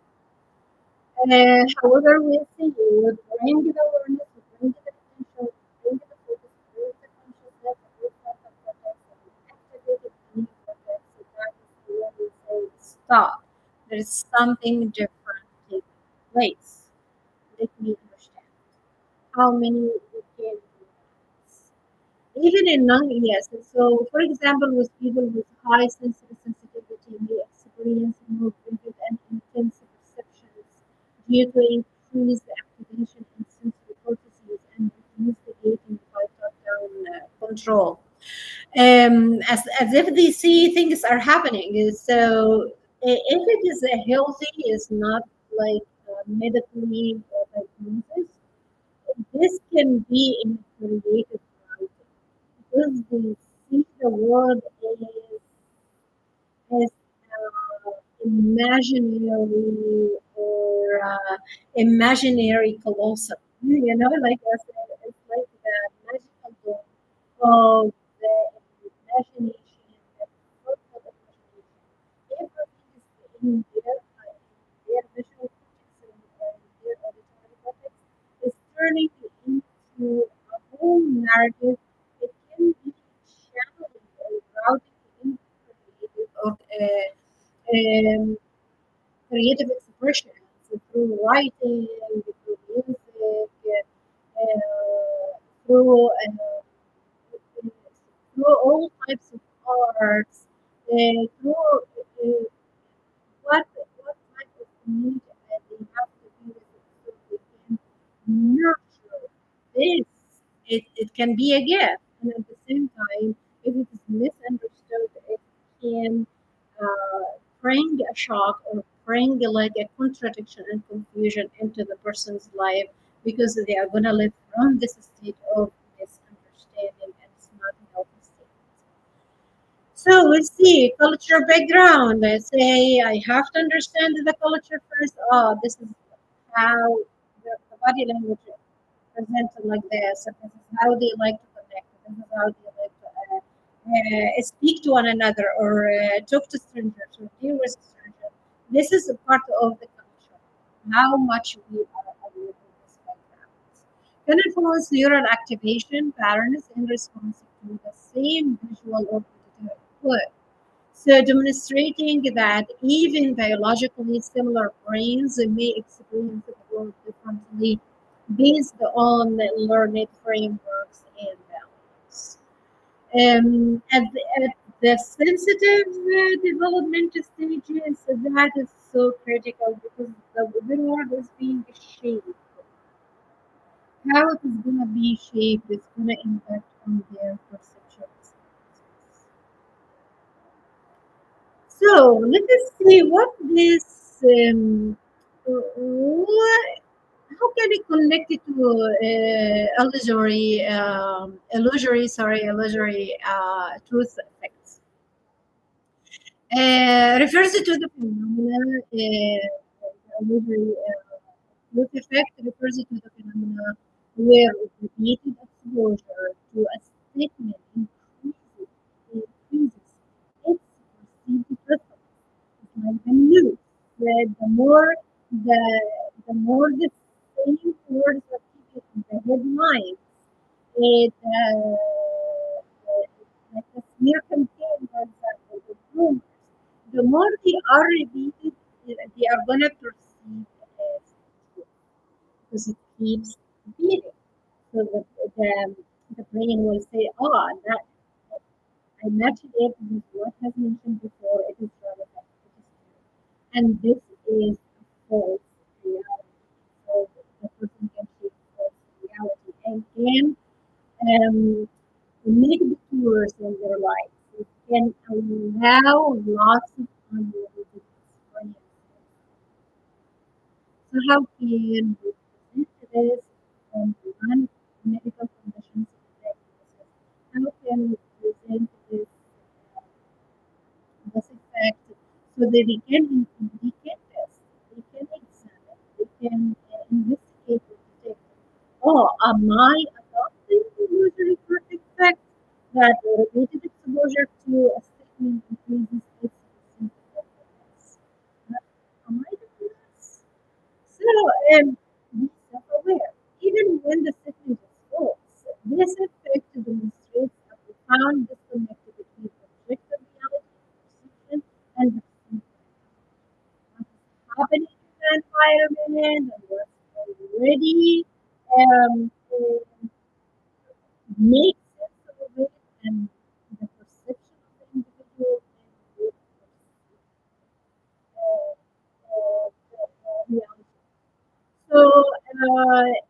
However, we see you would bring the awareness, you bring the potential, you bring the focus, you bring the consciousness, you bring the cortex, and you activate it in the cortex. So that is thought there is something different taking place. Let me understand. How many we can do? Even in non yes. So, for example, with people with high sensitivity may experience more vivid and intense perceptions due to increased activation in sensory cortices and reduced gating by top-down control. As if they see things are happening. So if it is a healthy, is not like medically diagnosis, this can be in creative writing because they see the world as imaginary or imaginary colossal. You know, like I said, it's like the magical door of the imagination, the fruitful imagination. Everything is in their visual cortex and their auditory cortex is turning into a whole narrative. It can be channeling or routing into creative or creative expression through writing, through music, through through all types of arts, through what type of community they have to be with it so they can nurture this. It can be a gift, and at the same time, if it is misunderstood, it can bring a shock or bring like a contradiction and confusion into the person's life because they are going to live from this state of misunderstanding and it's not a healthy state. So we see culture background. I say I have to understand the culture first. Oh, this is how the body language presented like this. And this is how they like to connect. This is how they like to speak to one another or talk to strangers or deal with strangers. This is a part of the culture. How much we are aware of this background can influence neural activation patterns in response to the same visual or auditory input. So, demonstrating that even biologically similar brains may experience the world differently based on learned frameworks and values. At the sensitive development stages, that is so critical because the world is being shaped. How it is going to be shaped is going to impact on their perceptions. So let us see what this, what, how can we connect it to illusory truth effects? Refers to the phenomena, illusory truth effect refers to the phenomena where repeated exposure to a statement increases its perceived preference. It's like the news, where the the same words are in the headlines, it like the smear campaign, for example, the rumors. The more they are repeated, they are gonna perceive as true because it keeps beating. So the brain will say, "Oh, that I matched it with what has mentioned before. It is relevant. It is true." And this is a false reality. So the person can shape false reality and can make the tours in their lives. It can allow lots of unlimited experiences. So how can we present this from non-medical conditions and diagnosis? How can we present this effect so that they can test, they can examine, they can investigate and detect, oh, am I adopting the usually perfect effect that repeated exposure to a statement increases its perceived effectiveness? Am I doing this? So, be self-aware. Even when the statement is false, this effect demonstrates a profound disconnect between objective reality, perception, and the perceived. environment and was already make sense of it and the perception of the individual and the reality. So,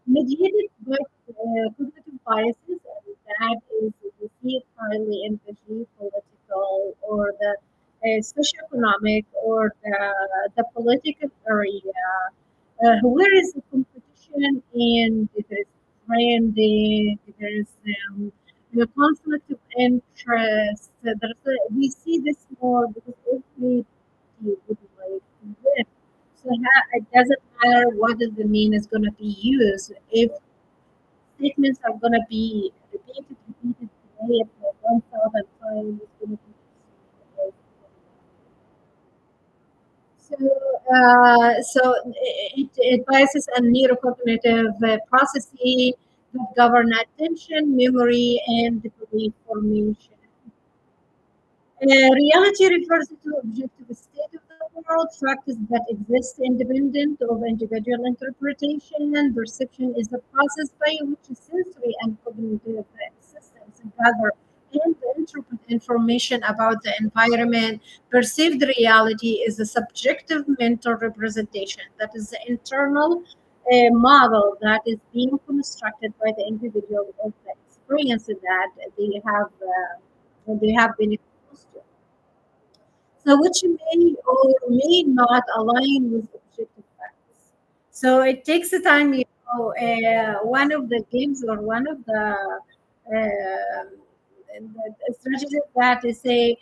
mediated by cognitive biases, and that is, we see it highly in the geopolitical or the socioeconomic or the political area, where is the competition and there is branding, there is the conflict of interest. We see this more because every would like to win. So it doesn't matter what is the mean is going to be used. If statements are going to be repeated today for 1,000 times, it's going to be so, it biases on neurocognitive processes that govern attention, memory, and belief formation. Reality refers to objective state of the world, factors that exist independent of individual interpretation, and perception is the process by which sensory and cognitive systems gather and interpret information about the environment. Perceived reality is a subjective mental representation that is the internal model that is being constructed by the individual of the experience that they have been exposed to. So which may or may not align with objective facts. So it takes a time, one of the games or one of the strategies that is say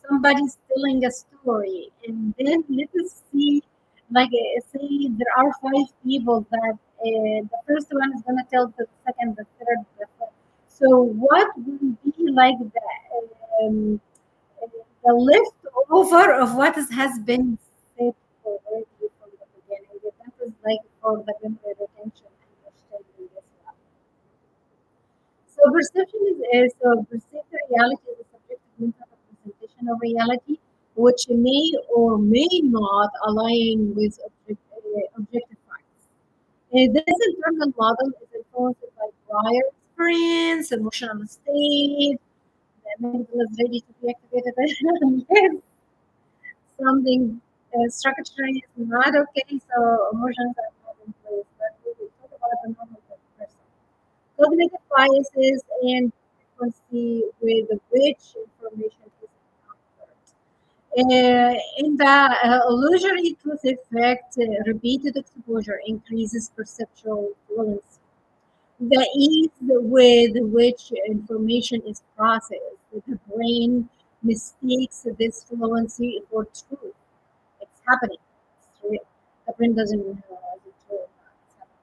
somebody's telling a story, and then let us see, like say there are five people that the first one is going to tell the second, the third, the fourth. So what will be like um, the leftover of what has been said already from the beginning. That is like for the memory retention and understanding as well. So perception is so perceived reality is a subjective mental representation of reality, which may or may not align with objective facts. This internal model is influenced by prior experience, emotional state, the amygdala is ready to be activated unless something structure is not okay, so emotions are not in place. But we will talk about the normal person. Cognitive biases and frequency with which information is encountered. In the illusory truth effect, repeated exposure increases perceptual fluency. The ease with which information is processed, the brain mistakes this fluency for truth. It's happening. It's real. The brain doesn't realize it's real. It's happening.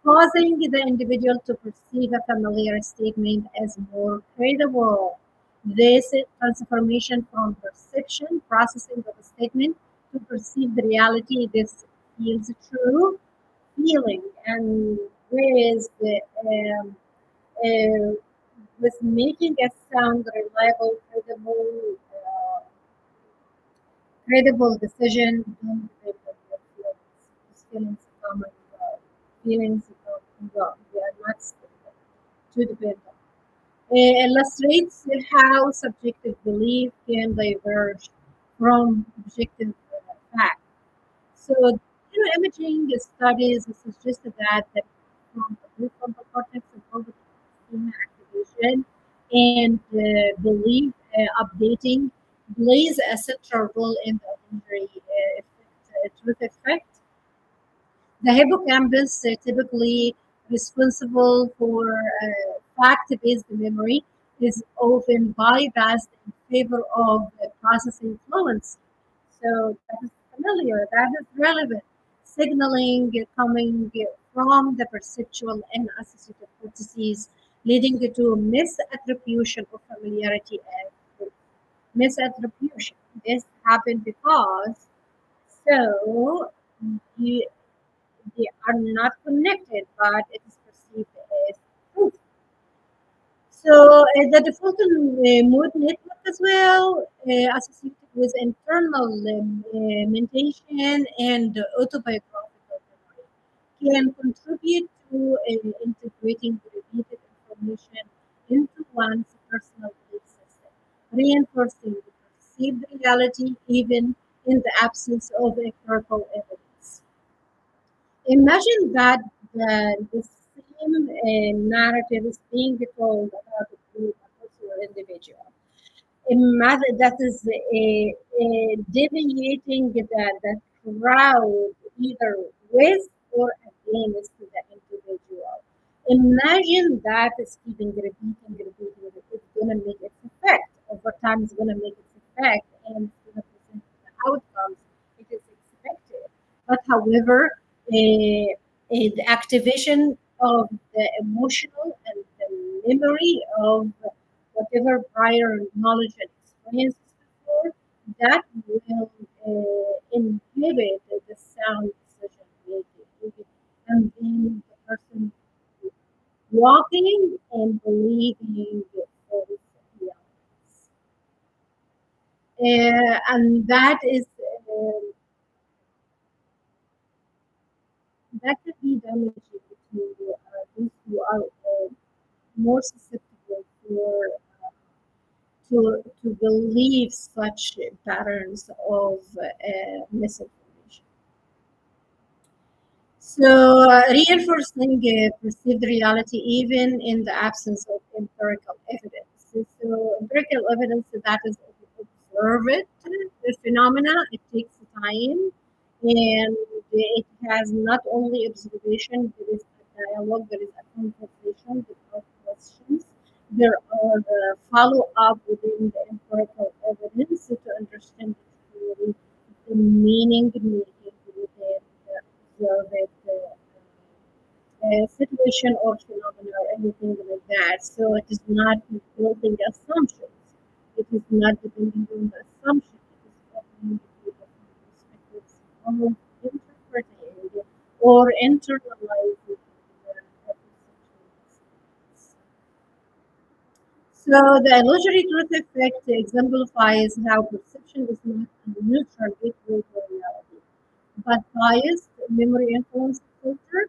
Causing the individual to perceive a familiar statement as more credible. This transformation from perception, processing of a statement, to perceive the reality, this feels true feeling, and whereas uh, with making a sound reliable, credible decision, don't depend on your feelings. These feelings come and go. Feelings come and go. They are not stable. To depend on. Illustrates how subjective belief can diverge from objective fact. So, imaging studies suggest that the prefrontal cortex involved in activation and belief updating plays a central role in the injury truth effect. The hippocampus, typically responsible for fact-based memory, is often bypassed in favor of processing fluency. So that is familiar, that is relevant. Signaling coming from the perceptual and associative processes, leading to misattribution of familiarity and truth. Misattribution. This happened because so you, they are not connected, but it is perceived as truth. So the default mood network as well, associative with internal mentation and autobiographical memory can contribute to integrating the repeated information into one's personal belief system, reinforcing the perceived reality even in the absence of empirical evidence. Imagine that the same narrative is being told about a group, a personal individual. Imagine that is deviating the crowd either with or against the individual. Imagine that is keeping repeating. It's going to make its effect. Over time, it's going to make its effect and it's going to present the outcomes it is expected. But however, the activation of the emotional and the memory of whatever prior knowledge and experiences before, that will inhibit the sound decision making. And then the person walking and believing false realities. And that is that could be damaging to those who are more susceptible for to believe such patterns of misinformation. So, reinforcing perceived reality even in the absence of empirical evidence. So, empirical evidence that is observe it, the phenomena, it takes time and it has not only observation, there is a dialogue, there is a conversation, there are questions, there are follow up within the empirical evidence to understand clearly the meaning making within the observed situation or phenomena or anything like that. So it is not building assumptions. It is not depending on the assumption. It is opening the perspectives of interpreting or internalizing the perceptions. So the illusory truth effect exemplifies how perception is not a neutral gateway to reality but biased memory influence filter.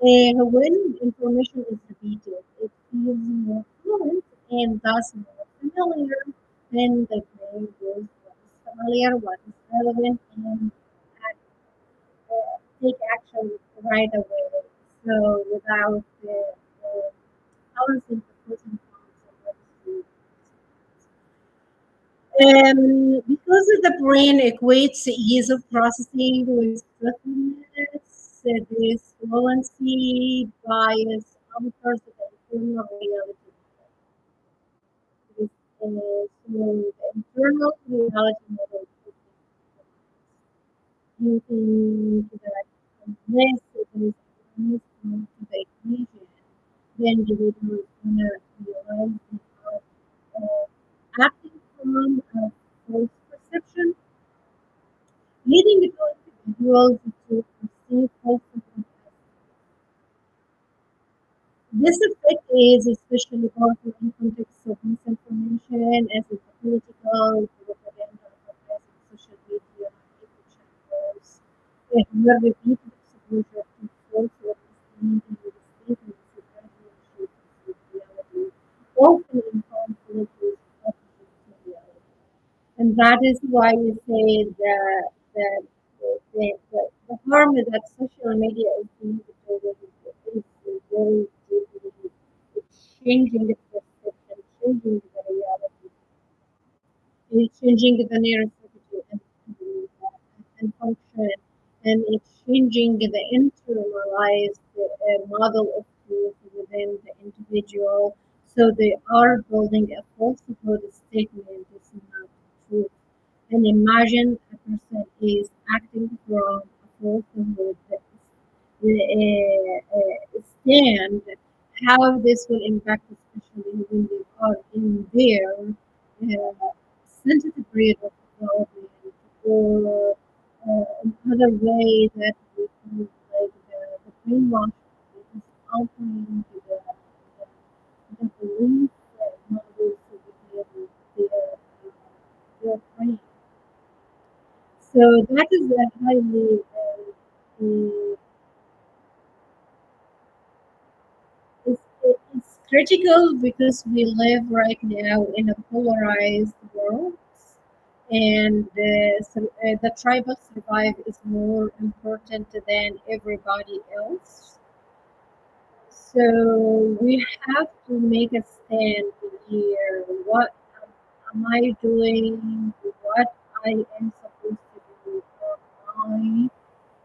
And when information is repeated, it feels more fluent and thus more familiar. Then the brain goes what is familiar, what is relevant, and take action right away. So without balancing the pros and cons of what is true. Because the brain equates ease of processing with truthfulness, this fluency bias alters the internal reality. This, so the internal reality model is using that unless it is awareness to the equation, then the individual is going to realize they are acting from a false perception leading the individuals to perceive falsehood. This effect is especially powerful in context of misinformation, as in the political, propaganda, advertising, social media, echo chambers, where repeated exposure to false or misleading statements to gradually shape reality, often in conflict with opposite reality. And that is why we say the, the harm that social media is doing to children is very deeply changing the perception, changing the reality, it's changing the neurosurgery and function, and it's changing the internalized model of truth within the individual. So they are building a falsehood statement is not true. And imagine a person is acting from a falsehood stand, how this will impact, especially when they are in their sensitive period of development, or another way that we can like the brainwash is altering the belief models within their brain. So that is a highly mm, it's critical because we live right now in a polarized world, and the tribal survive is more important than everybody else. So we have to make a stand here. What am I doing? What I am supposed to do? Or my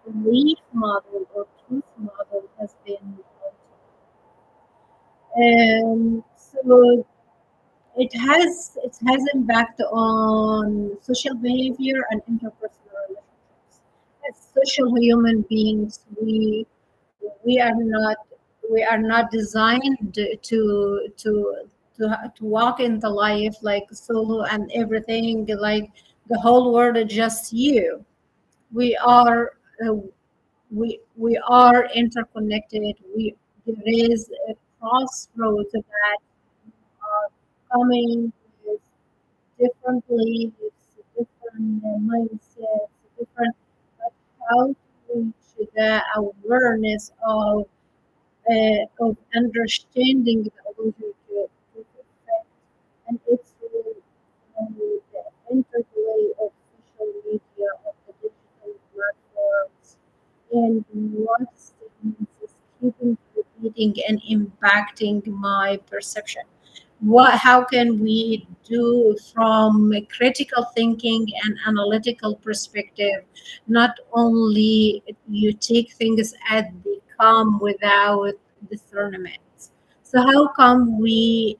belief model or truth model has been altered. So it has impact on social behavior and interpersonal relationships. As social human beings, we are not we are not designed to walk in the life like solo and everything like the whole world is just you. We are uh, we are interconnected. We There is a crossroads that are coming with different beliefs, different mindsets, different, but how to reach the awareness of understanding the illusory truth effect and its role on the interplay of social media, of the digital platforms, and what statements is keeping repeating and impacting my perception. How can we do from a critical thinking and analytical perspective, not only you take things as they come without discernment. So how come we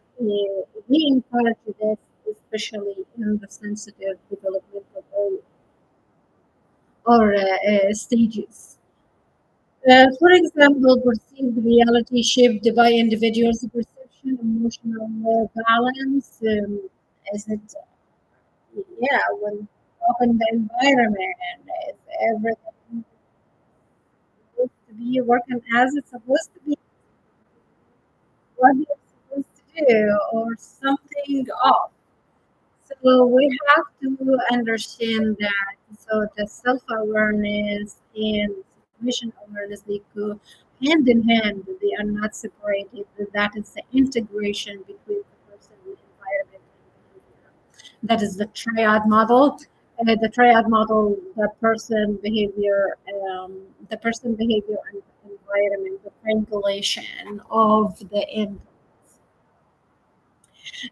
encourage this, especially in the sensitive developmental area or stages? For example, perceived reality shaped by individuals' perception, emotional balance. Is it, yeah, when often the environment is everything supposed to be working as it's supposed to be, what you're supposed to do, or something off. So we have to understand that. So the self-awareness and situation awareness, they go hand in hand. They are not separated. That is the integration between the person, the environment, and behavior. That is the triad model. The triad model, the person behavior and environment, the triangulation of the end.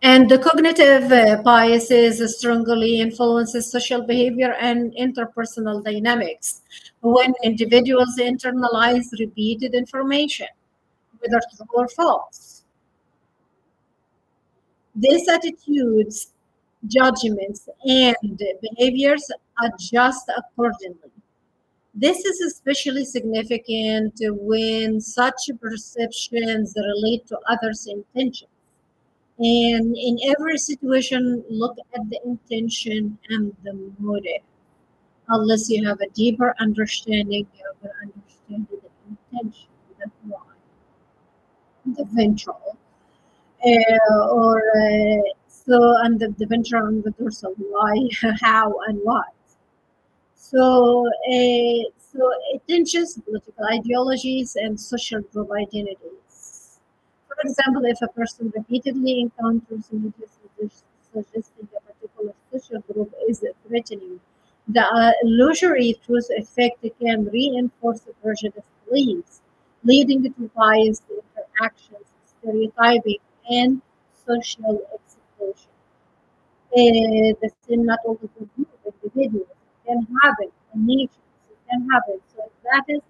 And the cognitive biases strongly influences social behavior and interpersonal dynamics. When individuals internalize repeated information, whether true or false, these attitudes, judgments, and behaviors adjust accordingly. This is especially significant when such perceptions relate to others' intentions. And in every situation, look at the intention and the motive. Unless you have a deeper understanding, you're going to understand the intention, the why, the ventral, and the ventral and the dorsal, why, how, and what. So it tensions political ideologies and social group identities. For example, if a person repeatedly encounters media suggesting a particular social group is threatening, the illusory truth effect can reinforce the prejudice beliefs, leading to biased interactions, stereotyping, and social exploitation. The same not only for group individuals, it can happen in nations, it can happen. So that is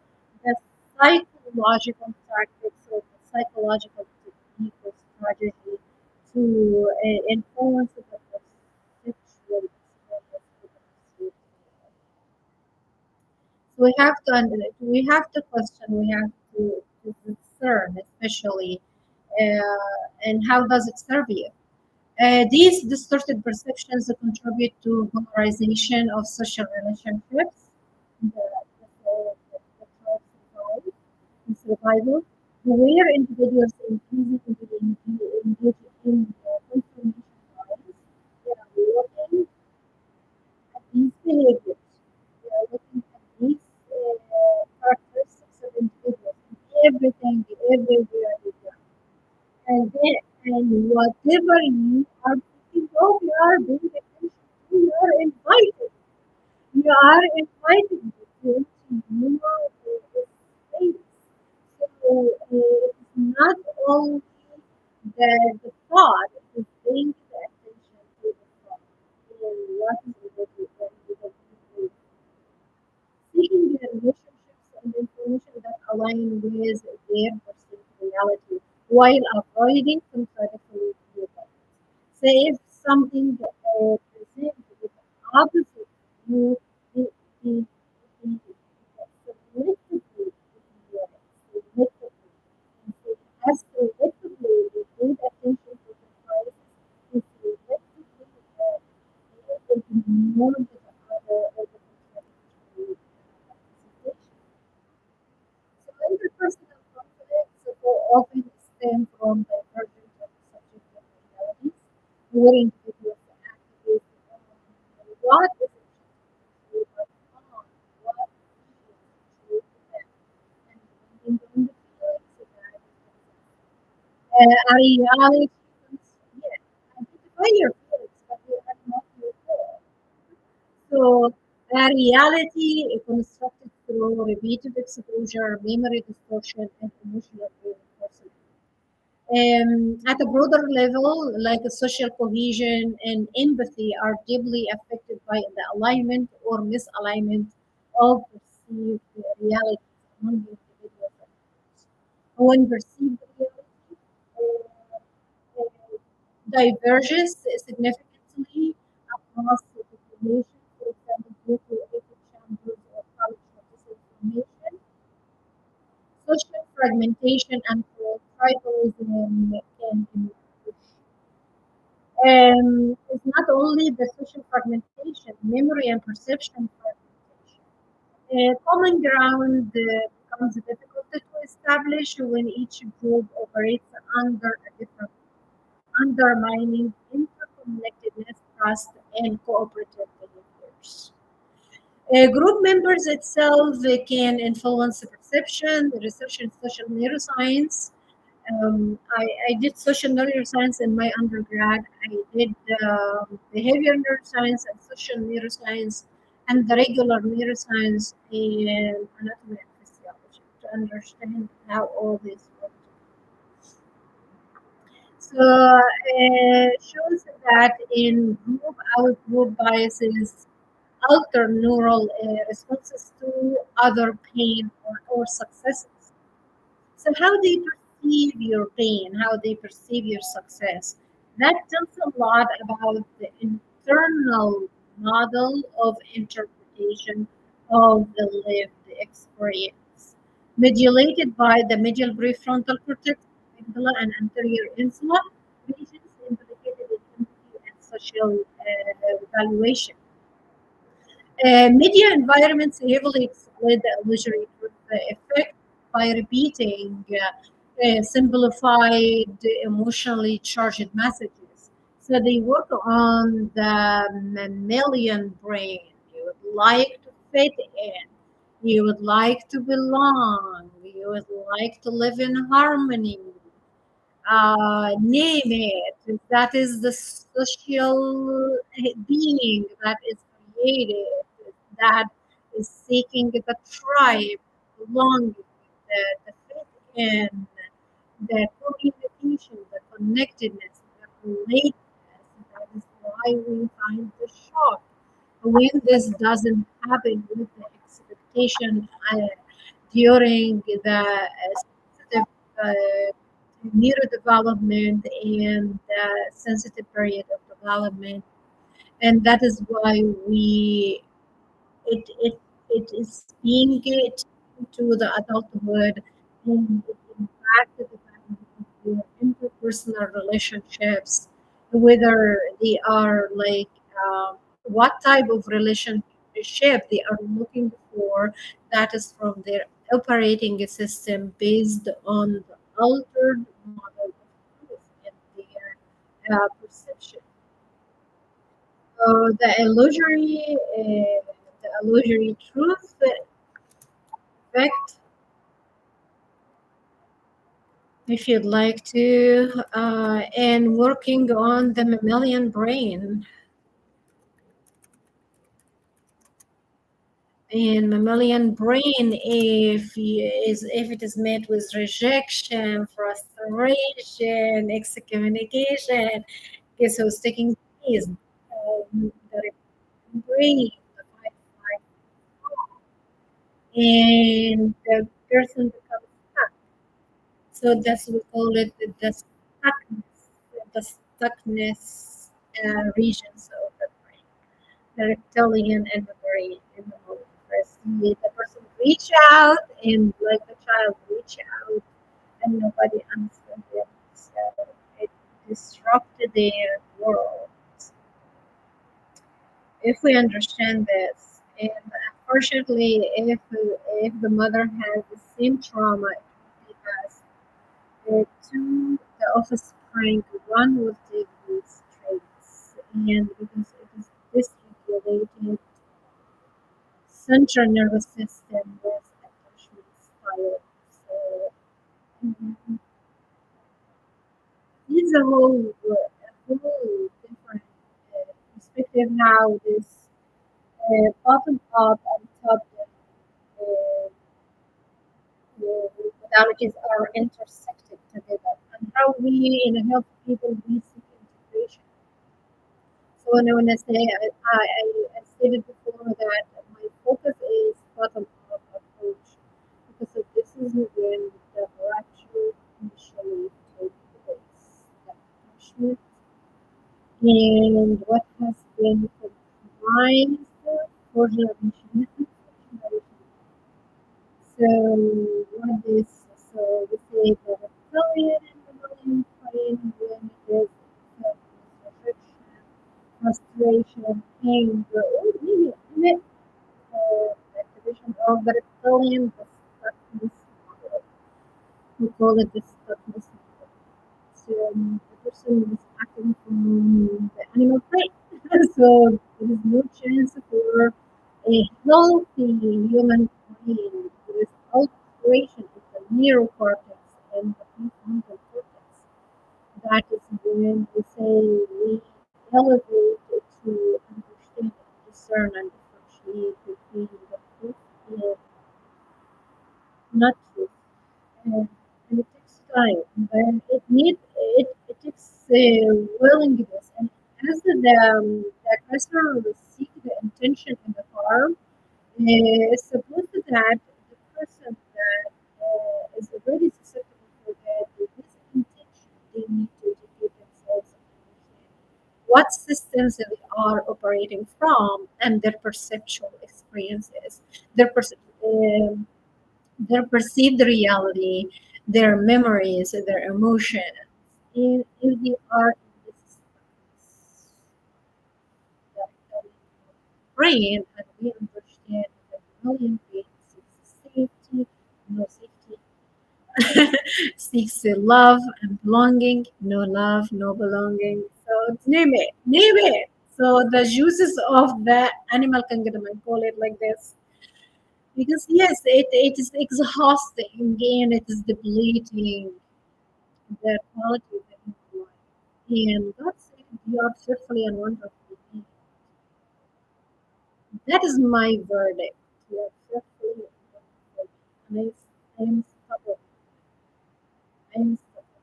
the psychological tactics or the psychological technique or strategy to influence the perceptual experience. So we have to question, we have to discern, especially, and how does it serve you? These distorted perceptions contribute to polarization of social relationships, the survival, where individuals increasingly engage in information bias. They are looking at these behaviors. everything everywhere you go. And then, and whatever you are thinking of, you are being attention to, you are invited. You are invited to more space. So it's not only the thought, it is paying the attention to the thought. And what is the seeking the relationships and information that align with their perceived reality while avoiding contradictory viewpoints. So if something presents with the opposite view, the, the, the, selectively, selectively, and so as selectively we paid attention to the choices, we selectively ignore the other or the contradictory situation. So interpersonal conflicts often stem from divergent and subjective realities, where individuals activate on what is true, but on what feels true to them, and depending on the feelings that a reality, yes, identify your feelings, but they are not your fault. So, a reality constructed through repeated exposure, memory distortion, and emotional reinforcement. At a broader level, like social cohesion and empathy are deeply affected by the alignment or misalignment of perceived realities among individuals. When perceived reality uh, diverges significantly across the population, for example, due to echo chambers or cultural disinformation, social fragmentation and tribalism can emerge. It's not only the social fragmentation, memory and perception fragmentation. Common ground becomes difficult to establish when each group operates under a different, undermining interconnectedness, trust, and cooperative behaviors. Group members itself can influence the perception. The research in social neuroscience. I did social neuroscience in my undergrad. I did behavior neuroscience and social neuroscience and the regular neuroscience and anatomy and physiology to understand how all this works. So shows that in group out group biases alter neural responses to other pain or successes. So how they perceive your pain, how they perceive your success, that tells a lot about the internal model of interpretation of the lived experience, modulated by the medial prefrontal cortex, amygdala, and anterior insula regions implicated in empathy and social evaluation. Media environments heavily exploit the illusory truth effect by repeating simplified, emotionally charged messages. So they work on the mammalian brain. You would like to fit in. You would like to belong. You would like to live in harmony. Name it. That is the social being that is created, that is seeking the tribe, belonging, the fit in, the communication, the connectedness, the relatedness. That is why we find the shock when this doesn't happen with the expectation during the sensitive neurodevelopment and the sensitive period of development, and that is why we it is being it to the adulthood, and it impacts the development of your interpersonal relationships, whether they are like what type of relationship they are looking for, that is from their operating system based on the altered model of truth and their perception. The illusory truth effect if you'd like to, and working on the mammalian brain. In mammalian brain, if it is met with rejection, frustration, excommunication, okay, so sticking is the brain, the fight, and the person becomes stuck. So that's we call it the stuckness regions of the brain, the reptilian and the brain in the moment. First, the person reach out and like the child reach out and nobody answered them. So it disrupted their world. If we understand this, and unfortunately, if the mother has the same trauma, because to the offspring, one will take these traits, and because it is dysregulated central nervous system with attachment style. So this is a whole different perspective how this bottom up and top uh, modalities are intersected together, and how we in a health people we seek integration. So when I say I stated before that my focus is bottom up approach because this is when the rupture initially takes place. The attachment and what has been compromised for generation. So what is so we say the reptilian and the mammalian brain when it is restriction, frustration, anger, or maybe activation of the reptilian, the stuckness model. We call it the stuckness model. So the person is acting from the animal brain. So there is no chance for a healthy human brain. There is alteration of the neurocortex and the prefrontal cortex. That is when we say we elevate it to understand, discern, and differentiate between the truth and not truth. And it takes time, but it takes willingness. And as the aggressor seek the intention in the harm, it's supposed that the person that is already susceptible for that, with this intention, they need to educate themselves and understand what systems they are operating from and their perceptual experiences, um, their perceived reality, their memories, their emotions. If they are in this brain and we understand that million brain seeks safety, no safety, seeks love and belonging, no love, no belonging. So it's name it. So the juices of the animal kingdom, I call it like this. Because yes, it is exhausting and it is depleting the quality of the human life. And God said, you are fearfully and wonderfully made. That is my verdict. You are fearfully and wonderfully. I am stubborn. I am stubborn.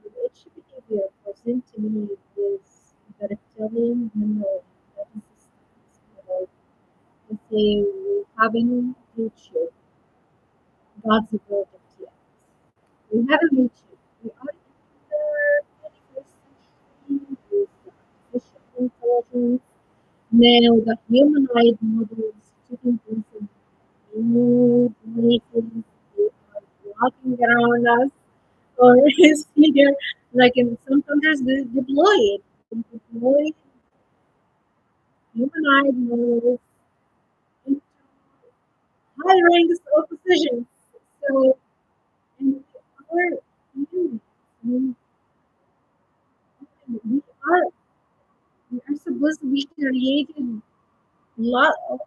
And each behavior present to me is the reptilian memory. That is the stuff about. They say we haven't reached God's verdict yet. We haven't reached it. We are in the 21st century with artificial intelligence. Now the humanoid models taking place in new places. They are walking around us or is here like in some countries they deploy it. They deploy humanoid models into high ranks of positions. So and our humans, we are we are supposed to be creating lot of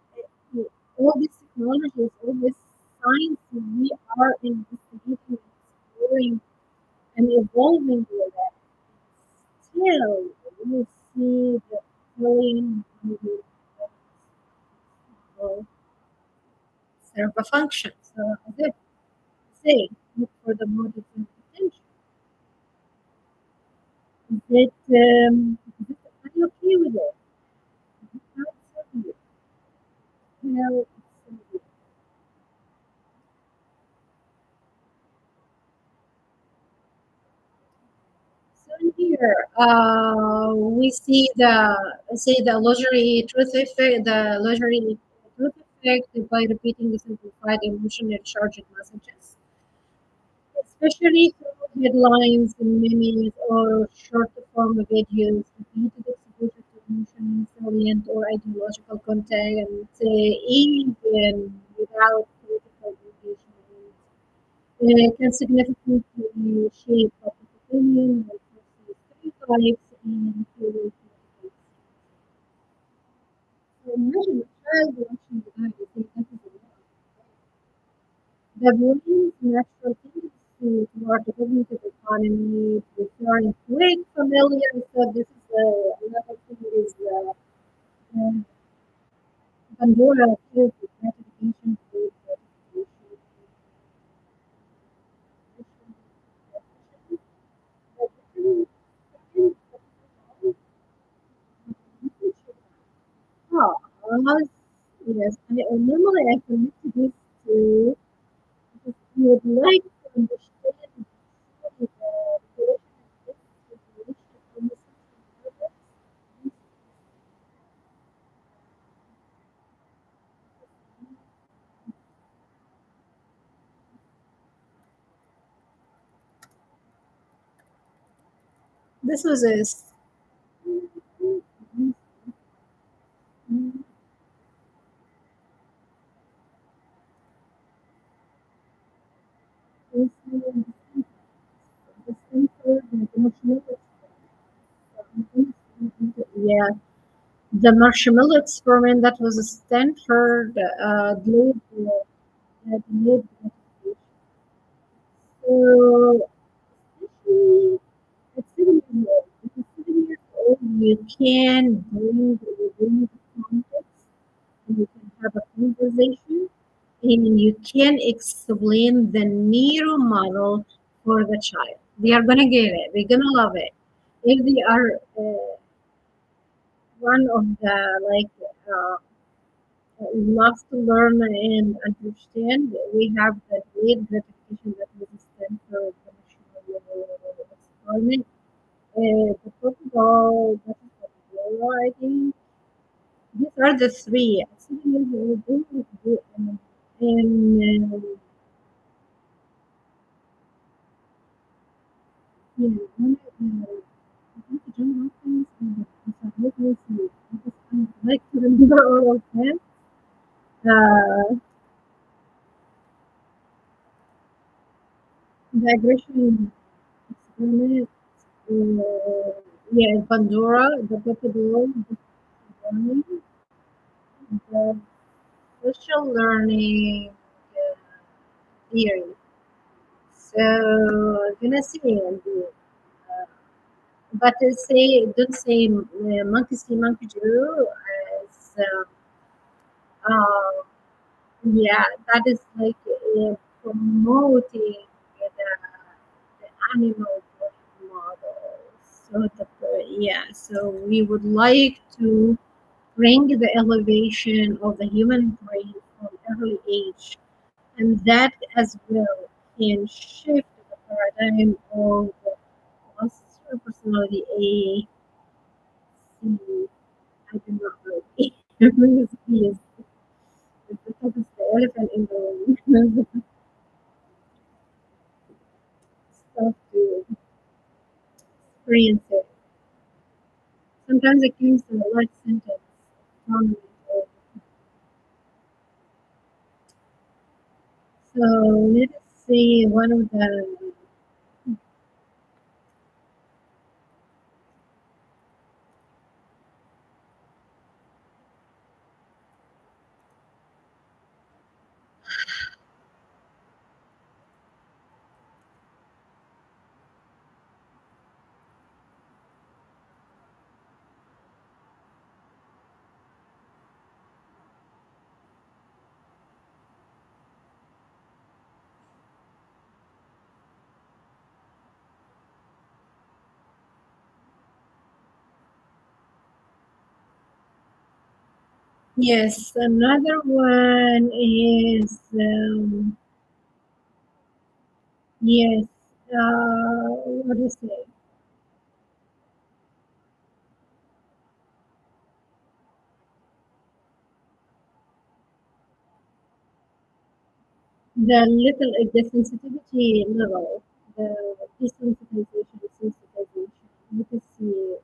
all these technologies, all this science we are investigating, exploring. and evolving with it. Still, we see the brain will serve a function. So, as if say, look for the motive and potential. Are you okay with it? Not certainly. Well, so in here, we see the illusory truth effect, the illusory truth effect by repeating the simplified emotional charged messages, especially through headlines, memes, or short form videos. Repeated exposure to emotional, salient, or ideological content, even without critical engagement, can significantly shape public opinion, like stereotypes, and theories. So imagine a child watching the guy, they think that is a lot. The brain's natural tendency toward the cognitive economy, preferring quick, familiar, so this is another thing is uh, Pandora appears with gratification based gratification. Pause. Yes, normally I connect this to if you would like to understand the relation of this situation and this this was a yeah, the marshmallow experiment that was a Stanford delayed gratification. So especially at 7 years old, because 7 years old you can bring the context and you can have a conversation and you can explain the Nero model for the child. They are gonna get it. They're gonna love it. If they are one of the love to learn and understand, we have the great gratification that was stand for the national experiment. The protocol, that is the I think these are the three. At 7 years old, they would do, and yeah, I think John Hopkins and the Witness, I just like to remember all of them. The aggression experiment, yeah, Pandora, the Papador, the learning, the social learning theory. So, I'm gonna say, but don't say monkey see, monkey do. As, uh, yeah, that is like promoting the animal brain model. So yeah, so we would like to bring the elevation of the human brain from early age, and that as well can shift the paradigm of cluster personality A, C. I do not know. C is because it's the elephant in the room. Stuff to experience it. Sometimes it comes to a life sentence. Um, So let's see one of the Yes, another one is yes, what do you say? The little the sensitivity level, the desensitization, sensitization. You can see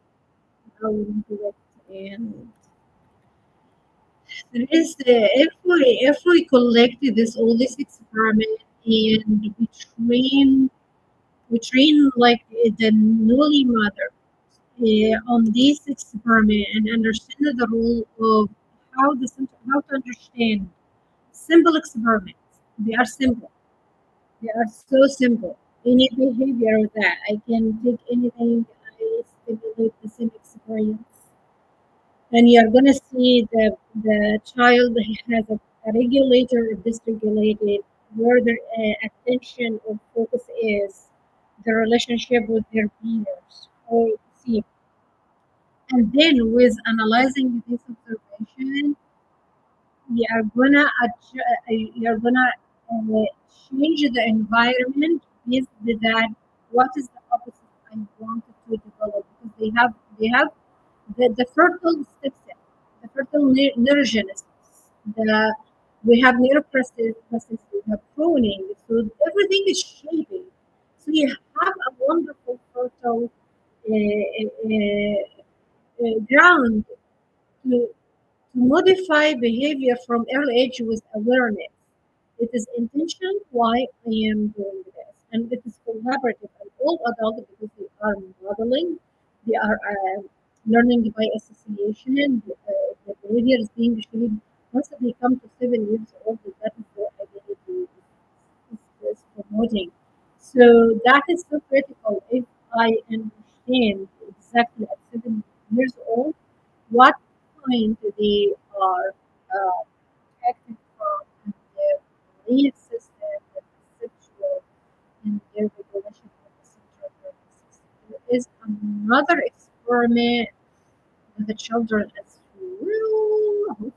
how we do it, and there is if we collect this all this experiment and we train like the newly mother on this experiment and understand the role of how to understand simple experiments. They are simple. They are so simple. Any behavior that I can take anything, I stimulate the same experience. And you're gonna see that the child has a regulator or dysregulated, where their attention or focus is, the relationship with their peers. Or see, and then with analyzing this observation, you're gonna change the environment based on that. What is the opposite I wanted to develop? Because they have the fertile stem cell, the fertile neurogenesis, the we have neuroplasticity, we have pruning, so everything is shaping. So you have a wonderful fertile ground to modify behavior from early age with awareness. It is intention why I am doing this, and it is collaborative. And all adults, because they are modeling, they are learning by association. The behavior is being shaped once they come to 7 years old. That is their identity is promoting. So that is so critical. If I understand exactly at 7 years old what point they are acting from in their belief system, their sexual, and their regulation of the central nervous system. There is another experiment with the children as well.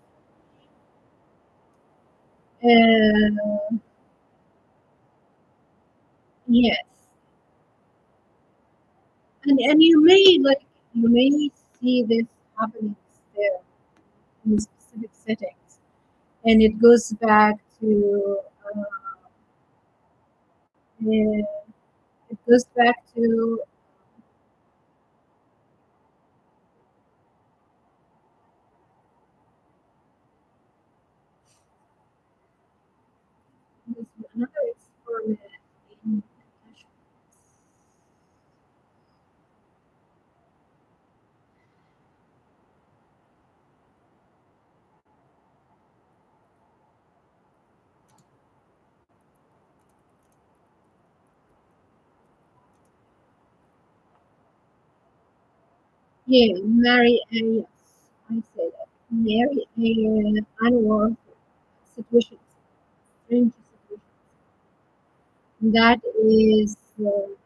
Yes, and you may see this happening there in specific settings, and it goes back to it goes back to this another experiment in yeah, marry a yes, I say that marry a unworthy situation, strange situation. That is the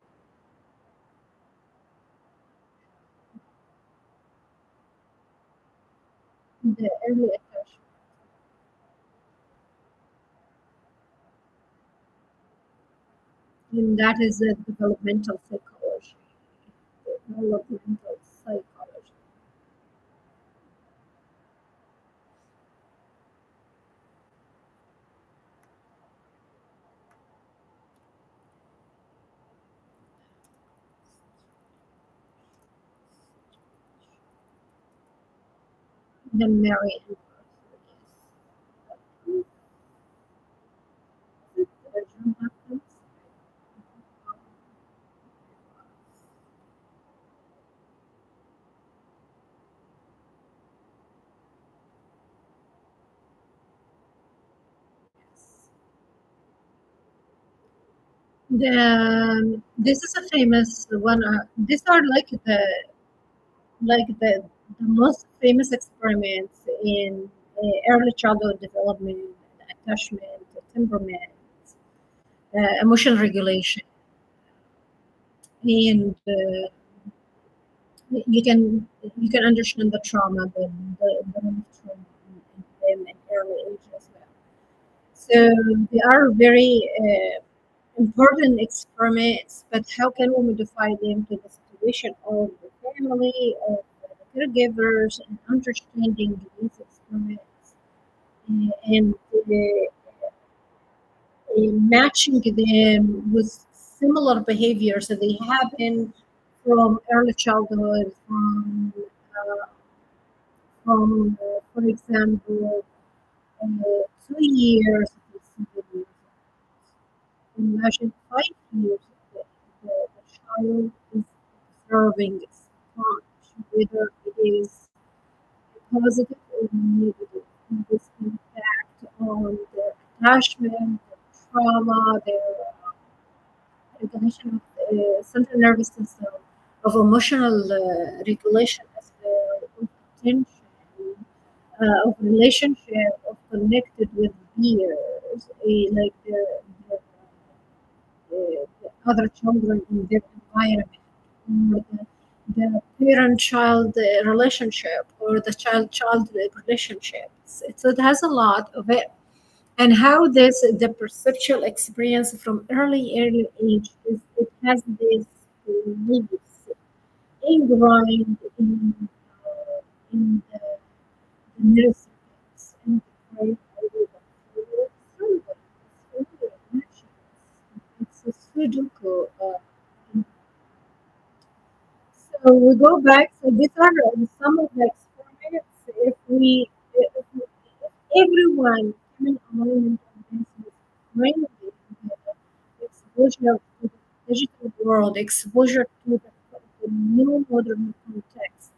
early attachment, and that is a developmental psychology. Developmental psychology. The marry and yes. The original happens. This is a famous one. These are like the most famous experiments in early childhood development, attachment, temperament, emotional regulation, and you can understand the trauma, the role of trauma early age as well. So they are very important experiments, but how can we modify them to the situation of the family, of the caregivers, and understanding these experiments and matching them with similar behaviors that they happen from early childhood, for example, 2 years. Imagine 5 years the child is observing sponge, whether it is positive or negative. And this impact on their attachment, their trauma, their regulation of central nervous system, of emotional regulation as well, of attention, of relationship, of connected with peers, like the other children in their environment, or the parent-child relationship, or the child-child relationships. So it has a lot of it. And how this the perceptual experience from early age is it has this beliefs ingrained in the neuroscience and the brain idea of it's a Sudoku. So we go back. So these are some of the experiments. If everyone came in alignment on this with brain exposure to the digital world, exposure to the new modern context.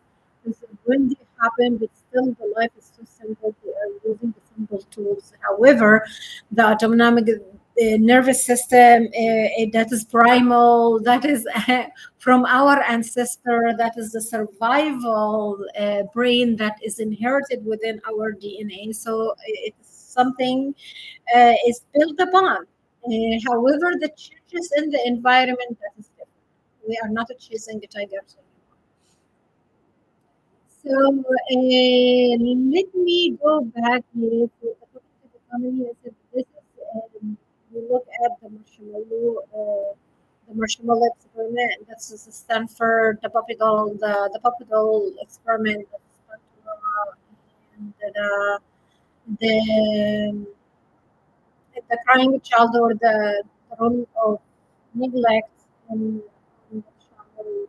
Because when they happen, but still the life is so simple, they are using the simple tools. However, the autonomic nervous system, that is primal, that is from our ancestor, that is the survival brain that is inherited within our DNA. So it's something is built upon. However, the changes in the environment that is different. We are not chasing the tigers anymore. So let me go back here to the cognitive economy. I said this is we look at the marshmallow experiment. That's the Stanford, the Pupidol experiment, and the the crying child or the role of neglect in the child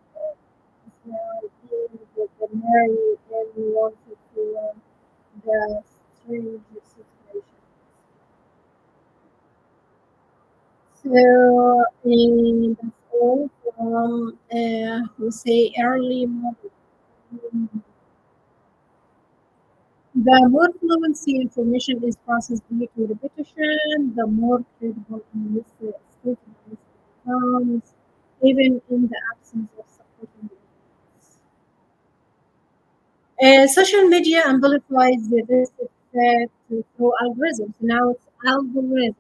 as well in the Mary and wanted to the strange situation. So that's all from we say early model. The more fluency information is processed due to repetition, the more credible and less scrutinized it becomes, even in the absence of supporting evidence. Social media amplifies this effect through algorithms. Now it's algorithm.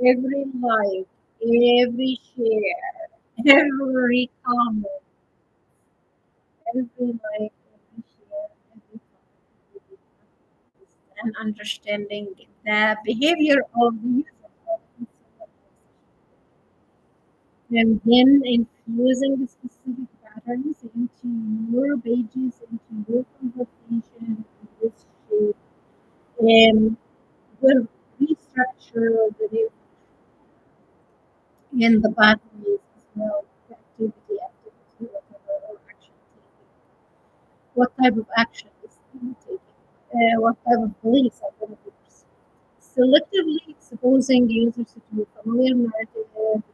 Every like, every share, every comment, every like, every share, every comment, and understanding the behavior of the user and then infusing the specific patterns into your pages, into your conversation, in this shape, and will restructure the new and the pathways as well, the activity, whatever, or action taking. What type of action is being taken? What type of beliefs are going to be pursued? Selectively exposing users to familiar narrative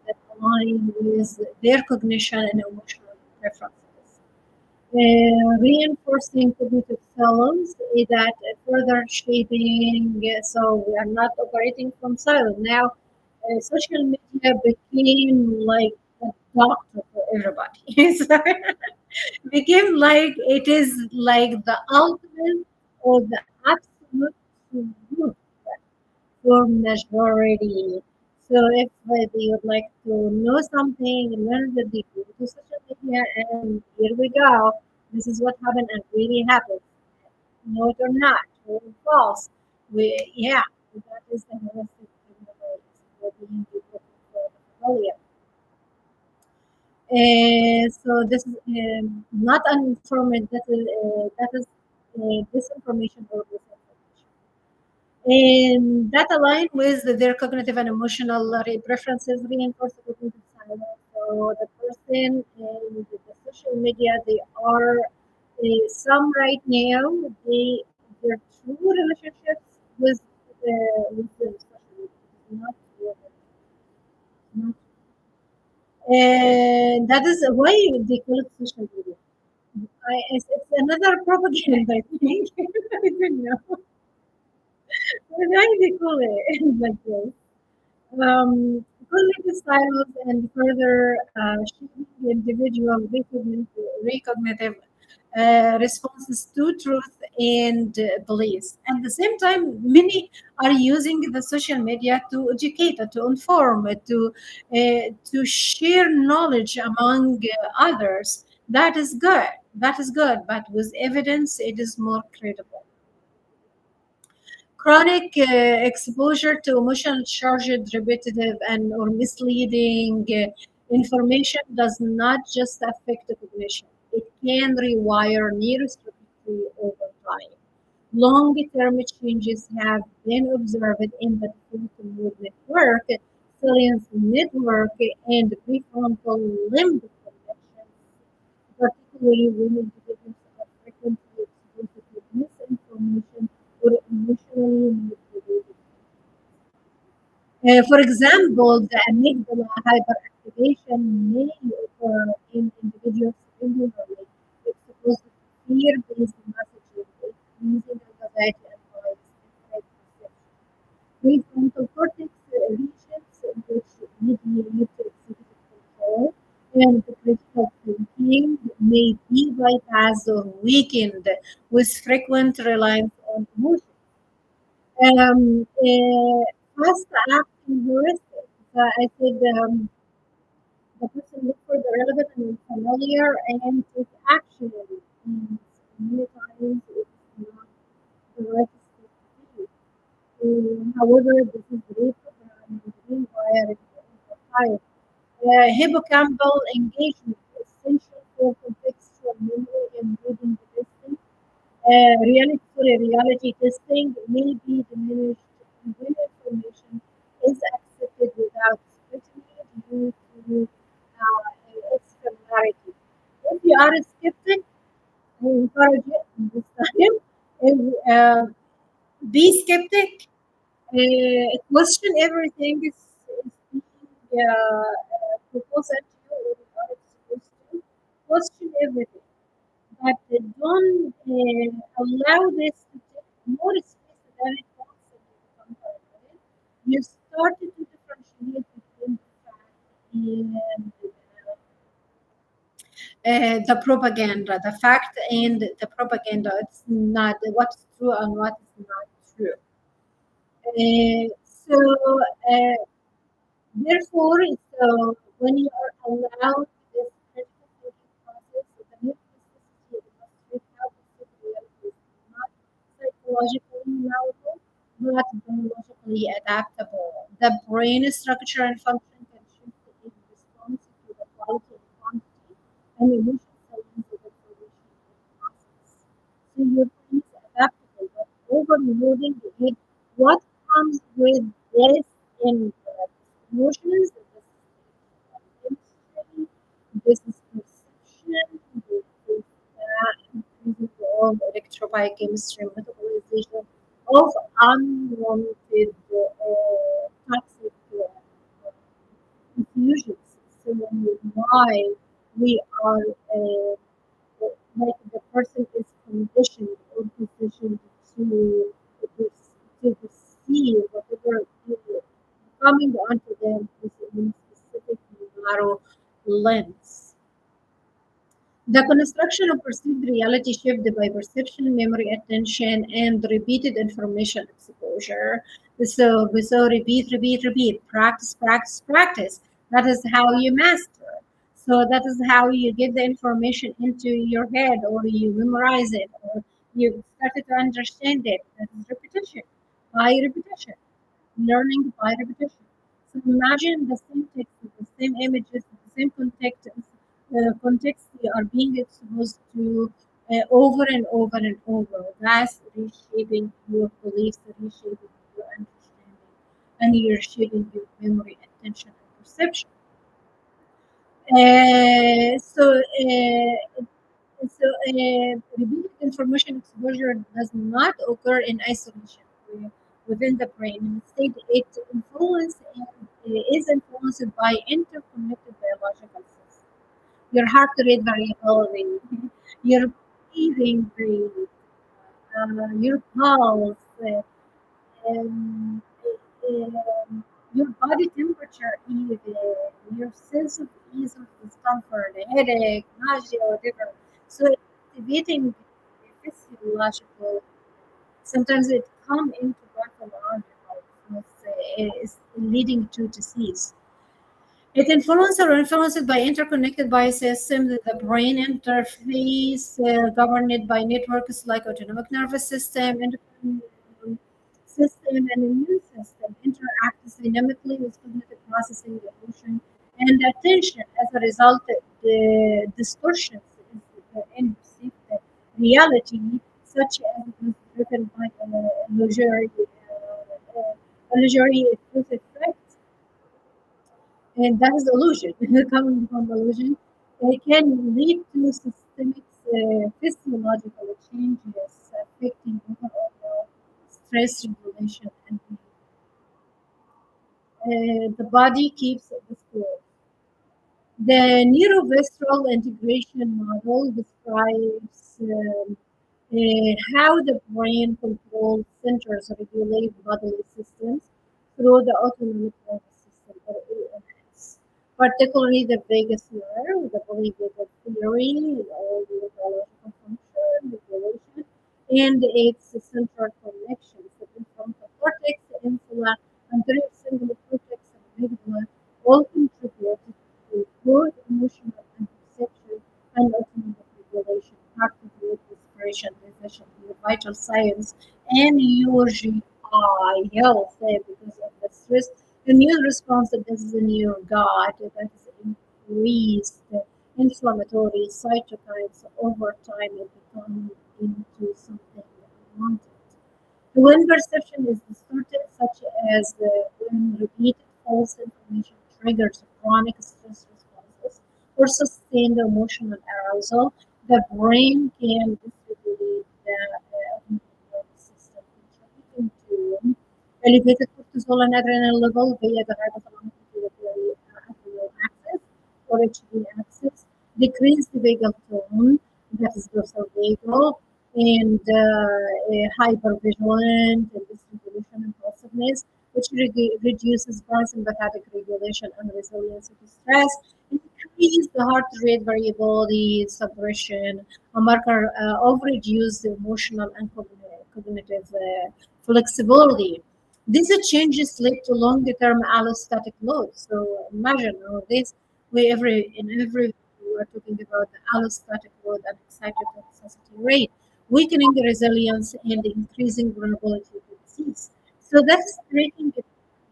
that align with their cognition and emotional preferences. Reinforcing cognitive cells that further shaping, so we are not operating from silence. Now, social media became like a doctor for everybody. So became like it is like the ultimate or the absolute truth for majority. So if they would like to know something, learn that they go to social media and here we go. This is what happened and really happened. Know it or not, true or false. Yeah, that is the heuristic memory for being able to earlier. So this is not uninformed. That is disinformation or misinformation. And that align with their cognitive and emotional preferences, reinforce cognitive silence. So the person in the social media, they are some right now. Their true relationships with the social media, not. And that is why they call it social media. It's another propaganda, I think. I don't know why they call it like this. Cognitive styles and further shaping the individual recognitive responses to truth and beliefs. At the same time, many are using the social media to educate, to inform, to share knowledge among others. That is good. That is good. But with evidence, it is more credible. Chronic exposure to emotional charged, repetitive, and or misleading information does not just affect cognition. It can rewire neurostructure over time. Long-term changes have been observed in the default mode network, salience network, and prefrontal limb connections, particularly when individuals are frequently exposed to misinformation or emotionally manipulated. For example, the amygdala hyperactivation may occur in individuals regularly exposed to fear-based messaging, increasing anxiety and noise and threat perception. Prefrontal cortex regions which mediate executive control and critical thinking may be bypassed or weakened with frequent reliance on emotion. Fast acting heuristic. I said the person look for the relevant and familiar and take action. And many times it's not the right step to take. However, this is reprogrammed and rewired over time. Hippocampal engagement is essential for contextual memory and reading the distance. Reality testing may be diminished when information is accepted without scrutiny due to its familiarity. If you are a skeptic, I encourage you this time. Be skeptic. Question everything is being proposed to you or you are exposed to. Question everything. But don't allow this to take more space than it wants to become permanent. You started to differentiate between the fact and the propaganda, the fact and the propaganda. It's not what's true and what is not true. So, uh, therefore, so when you are allowed this critical thinking process, the new plasticity illustrates how this reality is not psychologically malleable, but biologically adaptable. The brain structure and function can shift in response to the quality and quantity and emotional settings of information and process. So your brain is adaptable, but overloading it, what comes with this in emotions, this is perception, this is increasing of electrobiochemistry metabolization of unwanted toxic infusions. So why we are like the person is conditioned or positioned to, to perceive whatever is coming onto them is in specific narrow lens. The construction of perceived reality shaped by perception, memory, attention, and repeated information exposure. So repeat, repeat, repeat, practice, practice, practice. That is how you master. So that is how you get the information into your head, or you memorize it, or you started to understand it. That is repetition. by repetition, learning by repetition. So imagine the same text, the same images, the same context you are being exposed to over and over and over. That's reshaping your beliefs, reshaping your understanding, and you're shaping your memory, attention, and perception. Repeated information exposure does not occur in isolation within the brain. Instead, it is influenced by interconnected biological systems. Your heart rate variability, your breathing rate, your pulse, um, your body temperature, even your sense of ease of discomfort, headache, nausea, whatever. So it's activating the physiological. Sometimes it come into pathological. It's leading to disease. It influenced or influenced by interconnected biosystems, the brain interface, governed by networks like autonomic nervous system, endocrine system, and immune system, interacts dynamically with cognitive processing, emotion, and attention. As a result, the distortions in perceived reality, such as it was driven by illusory truth effect, and that is illusion, coming from illusion, it can lead to systemic physiological changes affecting overall stress regulation and the body keeps the score. The neurovisceral integration model describes how the brain controls centers regulate bodily systems through the autonomic nervous system or ANS, particularly the vagus nerve, the polyvagal theory, all the biological function, regulation, and its central connections, the prefrontal cortex, the insula, anterior cingulate cortex, and amygdala, all contribute to good emotional and perception and autonomic regulation, heart rate, respiration, digestion, your vital signs, and your GI health because of the stress. Immune response that is in your gut that is increased inflammatory cytokines over time and become into something unwanted. When perception is distorted, such as when repeated false information triggers chronic stress responses or sustained emotional arousal, the brain can dysregulate the nervous system, contributing to elevated cortisol and adrenaline level via the hypothalamic pituitary adrenal axis or HB axis, decreased vagal tone, that is dorsal vagal, and hypervigilant and dysregulation impulsiveness, which reduces parasympathetic regulation and resilience to stress, increase the heart rate variability, suppression, a marker of reduced emotional and cognitive flexibility. These changes lead to longer-term allostatic load. So imagine all this. In every we are talking about the allostatic load and excited toxicity rate, weakening the resilience and increasing vulnerability to disease. So that's breaking it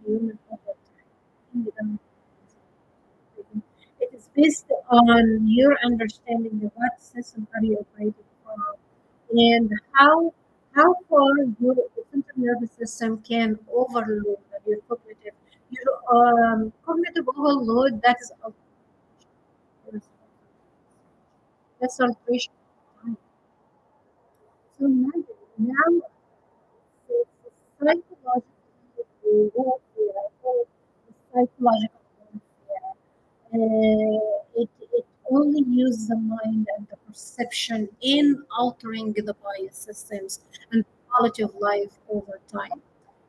human over time. Independent of it is based on your understanding of what system are you operating from and how far your central nervous system can overload your cognitive overload that is that's alteration of time. So now it's psychologically warfare, I call it the psychological warfare. It only uses the mind and the perception in altering the bias systems and quality of life over time.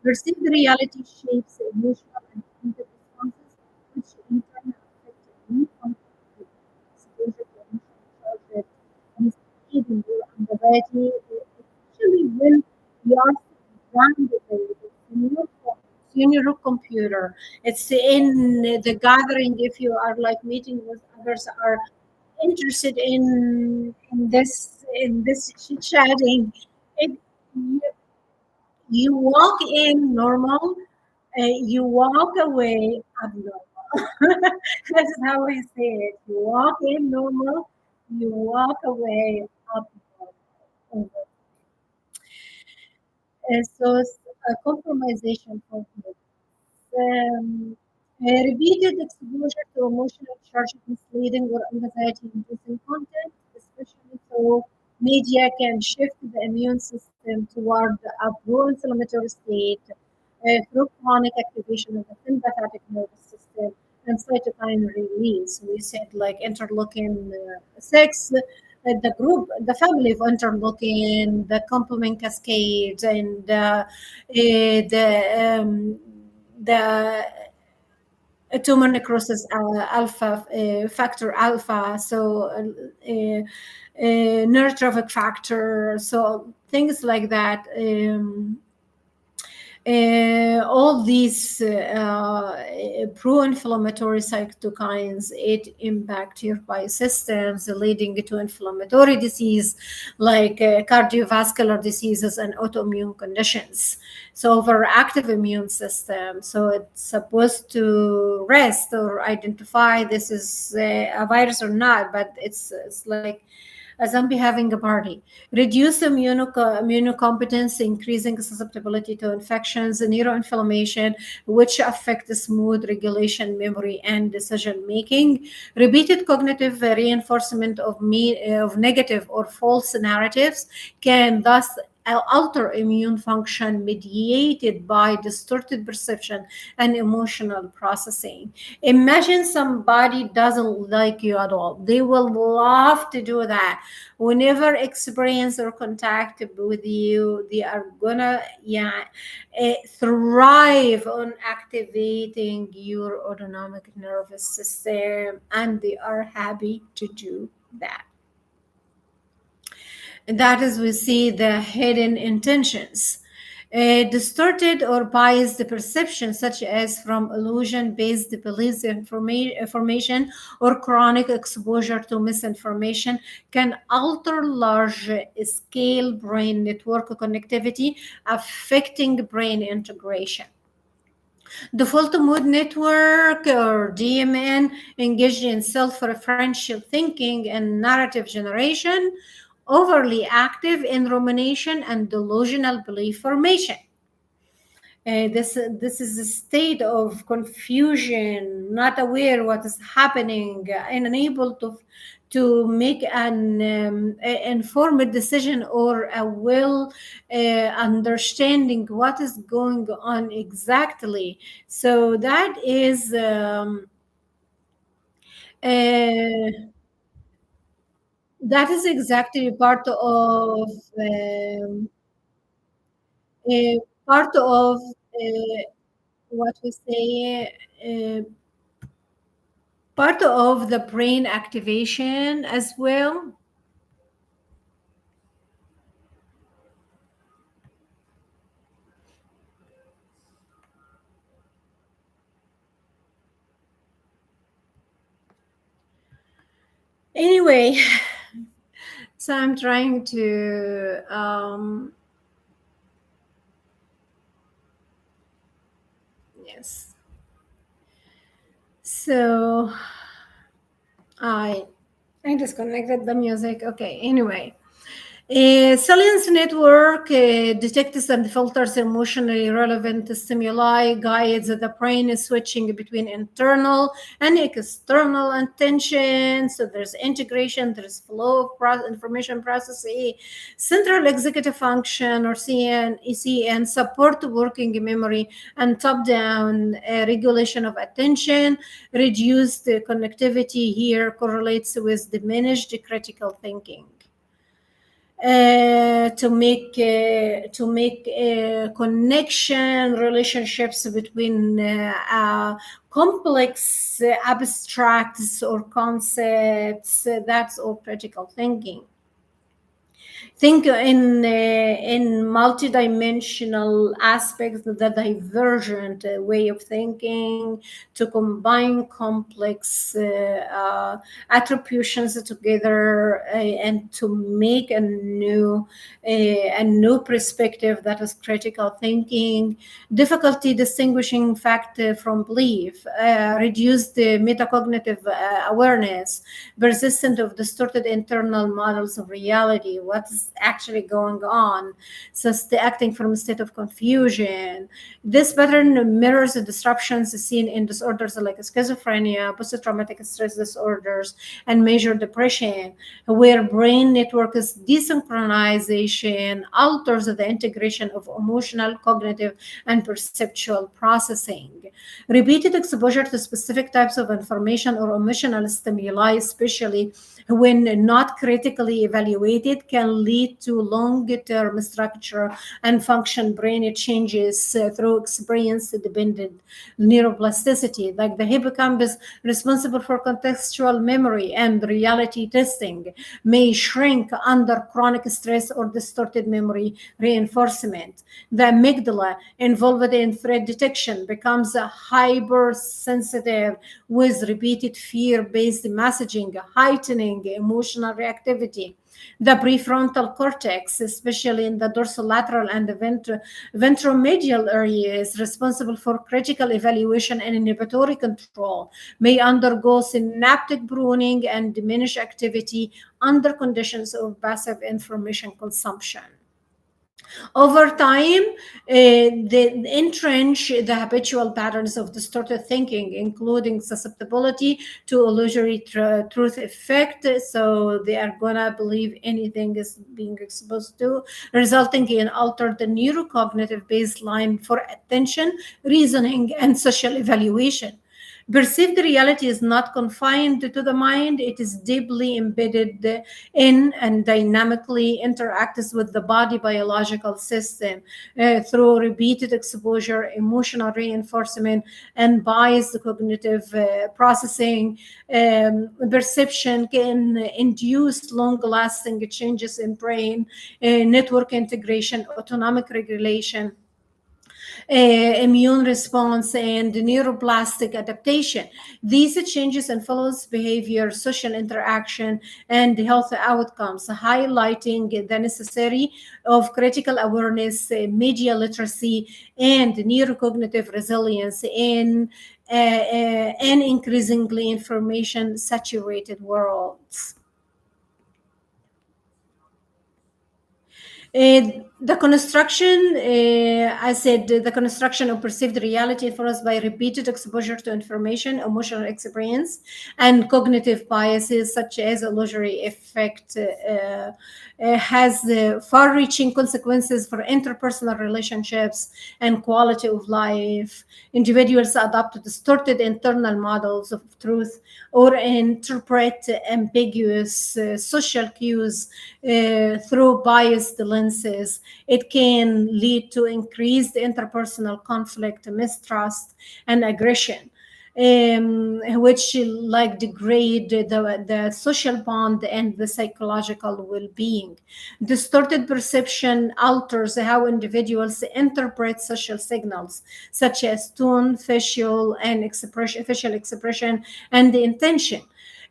Perceived reality shapes emotional and cognitive responses, which in turn affect new functions, exposure to emotional charges, and speed in your anxiety, especially when you are grounded in your phone, in your computer. It's in the gathering if you are like meeting with others are interested in this chit chatting. It You walk in normal, you walk away abnormal. That's how we say it. You walk in normal, you walk away abnormal. So it's a compromisation for me. Repeated exposure to emotional charged, misleading, or anxiety-inducing content, especially through media, can shift the immune system toward a pro-inflammatory state through chronic activation of the sympathetic nervous system and cytokine release. We said like interleukin 6, the family of interleukin, the complement cascades, and the tumor necrosis alpha factor alpha, so neurotrophic factor, so things like that. All these pro-inflammatory cytokines, it impact your biosystems, leading to inflammatory disease like cardiovascular diseases and autoimmune conditions. So overactive immune system, so it's supposed to rest or identify this is a virus or not, but it's like a zombie having a party. Reduce immunocompetence, increasing susceptibility to infections, neuroinflammation, which affect the mood regulation, memory, and decision making. Repeated cognitive reinforcement of negative or false narratives can thus alter immune function mediated by distorted perception and emotional processing. Imagine somebody doesn't like you at all. They will love to do that. Whenever experience or contact with you, they are gonna, yeah, thrive on activating your autonomic nervous system, and they are happy to do that. And that is, we see the hidden intentions. Distorted or biased perception, such as from illusion based beliefs, information, or chronic exposure to misinformation, can alter large scale brain network connectivity, affecting brain integration. Default mode network or DMN engaged in self-referential thinking and narrative generation, overly active in rumination and delusional belief formation. This is a state of confusion, not aware what is happening, and unable to make an informed decision or a well understanding what is going on exactly. So that is uh, exactly uh, part of what we say, part of the brain activation as well. Anyway, so I'm trying to yes. So I I disconnected the music. Okay. Anyway, Salience network detects and filters emotionally relevant stimuli, guides the brain is switching between internal and external attention. So there's integration, there's flow of information processing, central executive function or CNEC, and support working memory, and top-down regulation of attention. Reduced connectivity here correlates with diminished critical thinking. To make connection relationships between complex abstracts or concepts. That's all critical thinking. Think in multidimensional aspects, the divergent way of thinking to combine complex attributions together and to make a new perspective that is critical thinking. Difficulty distinguishing fact from belief, reduced metacognitive awareness, persistent of distorted internal models of reality, what's actually going on, so acting from a state of confusion. This pattern mirrors the disruptions seen in disorders like schizophrenia, post-traumatic stress disorders, and major depression, where brain networks desynchronization alters the integration of emotional, cognitive, and perceptual processing. Repeated exposure to specific types of information or emotional stimuli, especially when not critically evaluated, can lead to long-term structure and function brain changes through experience-dependent neuroplasticity. Like the hippocampus, responsible for contextual memory and reality testing, may shrink under chronic stress or distorted memory reinforcement. The amygdala, involved in threat detection, becomes hypersensitive with repeated fear-based messaging, heightening emotional reactivity. The prefrontal cortex, especially in the dorsolateral and the ventromedial areas responsible for critical evaluation and inhibitory control, may undergo synaptic pruning and diminish activity under conditions of passive information consumption. Over time, they entrench the habitual patterns of distorted thinking, including susceptibility to illusory truth effect. So they are gonna believe anything is being exposed to, resulting in altered neurocognitive baseline for attention, reasoning, and social evaluation. Perceived reality is not confined to the mind, it is deeply embedded in and dynamically interacts with the body biological system through repeated exposure, emotional reinforcement, and biased cognitive processing. Perception can induce long lasting changes in brain network integration, autonomic regulation, immune response, and neuroplastic adaptation. These changes influence behavior, social interaction, and health outcomes, highlighting the necessity of critical awareness, media literacy, and neurocognitive resilience in an increasingly information saturated world. The construction, I said, the construction of perceived reality influenced by repeated exposure to information, emotional experience, and cognitive biases such as illusory effect has far-reaching consequences for interpersonal relationships and quality of life. Individuals adopt distorted internal models of truth or interpret ambiguous social cues through biased lenses. It can lead to increased interpersonal conflict, mistrust, and aggression, which like degrade the social bond and the psychological well-being. Distorted perception alters how individuals interpret social signals, such as tone, facial expression, and the intention.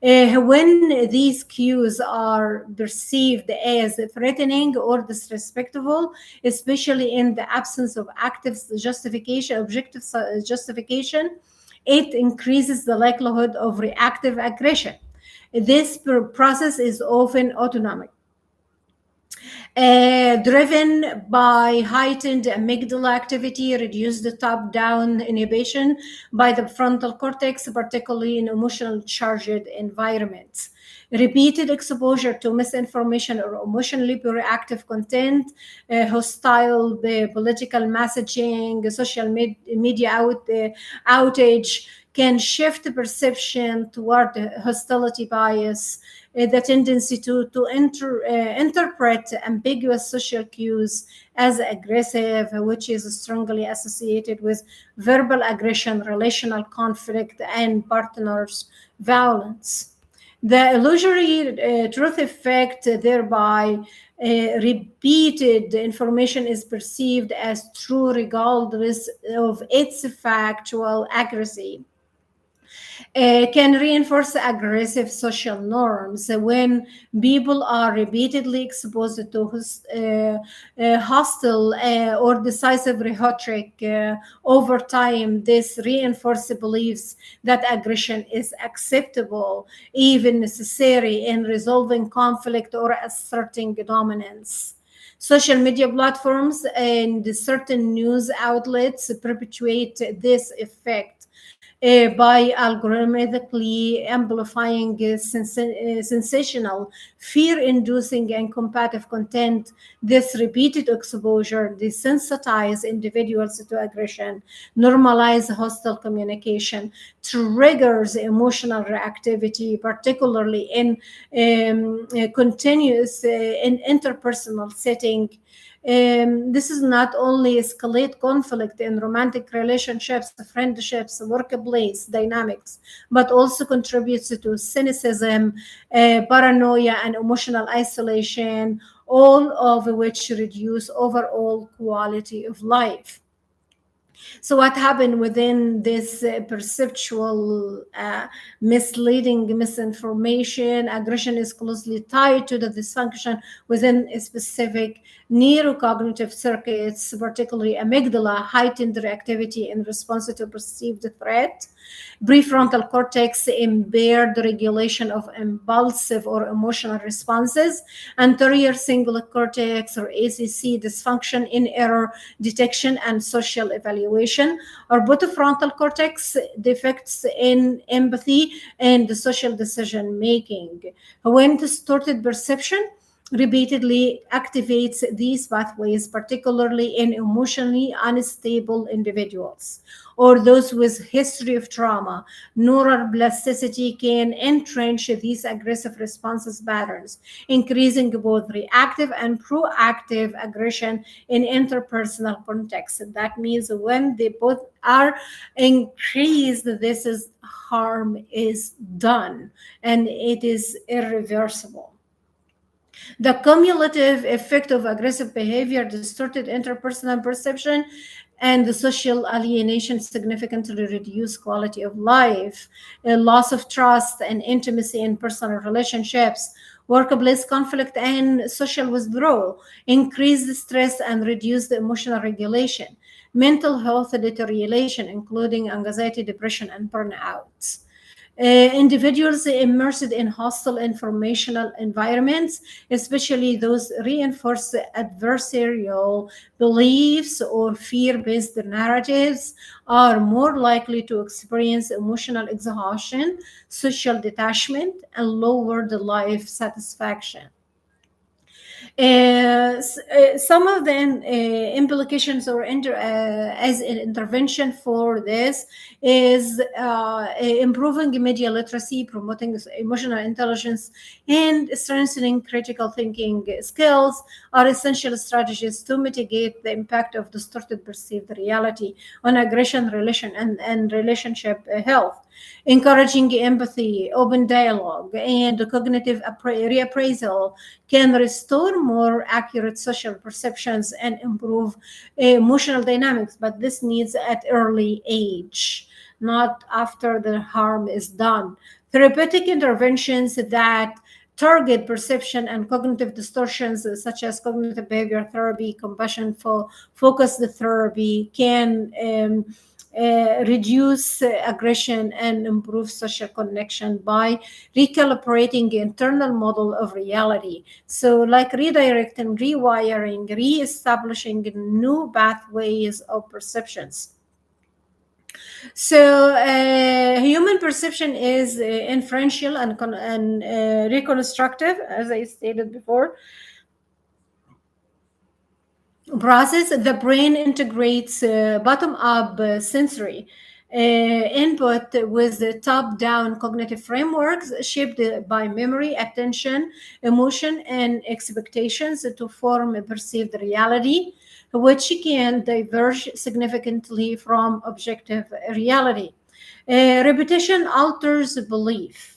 When these cues are perceived as threatening or disrespectful, especially in the absence of active justification, objective justification, it increases the likelihood of reactive aggression. This process is often autonomic, driven by heightened amygdala activity, reduced top-down inhibition by the frontal cortex, particularly in emotional charged environments. Repeated exposure to misinformation or emotionally reactive content, hostile political messaging, social media outage can shift perception toward hostility bias, the tendency to interpret ambiguous social cues as aggressive, which is strongly associated with verbal aggression, relational conflict, and partners' violence. The illusory truth effect, thereby repeated information is perceived as true regardless of its factual accuracy. Can reinforce aggressive social norms when people are repeatedly exposed to hostile or decisive rhetoric over time. This reinforces beliefs that aggression is acceptable, even necessary in resolving conflict or asserting dominance. Social media platforms and certain news outlets perpetuate this effect by algorithmically amplifying sensational, fear inducing, and combative content. This repeated exposure desensitizes individuals to aggression, normalize hostile communication, triggers emotional reactivity, particularly in continuous in interpersonal setting. This is not only escalate conflict in romantic relationships, friendships, workplace dynamics, but also contributes to cynicism, paranoia, and emotional isolation, all of which reduce overall quality of life. So, what happened within this perceptual, misleading misinformation? Aggression is closely tied to the dysfunction within a specific neurocognitive circuits, particularly amygdala, heightened reactivity in response to perceived threat. Prefrontal cortex impaired regulation of impulsive or emotional responses, anterior cingulate cortex or ACC dysfunction in error detection and social evaluation, or prefrontal cortex defects in empathy and social decision making. When distorted perception repeatedly activates these pathways, particularly in emotionally unstable individuals or those with history of trauma. Neuroplasticity can entrench these aggressive responses patterns, increasing both reactive and proactive aggression in interpersonal contexts. That means when they both are increased, this is harm is done and it is irreversible. The cumulative effect of aggressive behavior, distorted interpersonal perception, and the social alienation significantly reduce quality of life, a loss of trust and intimacy in personal relationships, workplace conflict and social withdrawal, increased stress and reduced emotional regulation, mental health deterioration, including anxiety, depression, and burnout. Individuals immersed in hostile informational environments, especially those reinforce adversarial beliefs or fear-based narratives, are more likely to experience emotional exhaustion, social detachment, and lowered life satisfaction. Some of the implications or as an intervention for this is improving media literacy, promoting emotional intelligence, and strengthening critical thinking skills are essential strategies to mitigate the impact of distorted perceived reality on aggression, and relationship health. Encouraging empathy, open dialogue, and cognitive reappraisal can restore more accurate social perceptions and improve emotional dynamics, but this needs at early age, not after the harm is done. Therapeutic interventions that target perception and cognitive distortions, such as cognitive behavior therapy, compassion for focused therapy, can reduce aggression and improve social connection by recalibrating the internal model of reality. So, like redirecting, rewiring, re-establishing new pathways of perceptions. So, human perception is inferential and reconstructive, as I stated before. Process, the brain integrates bottom-up sensory input with the top-down cognitive frameworks shaped by memory, attention, emotion, and expectations to form a perceived reality, which can diverge significantly from objective reality. Repetition alters belief.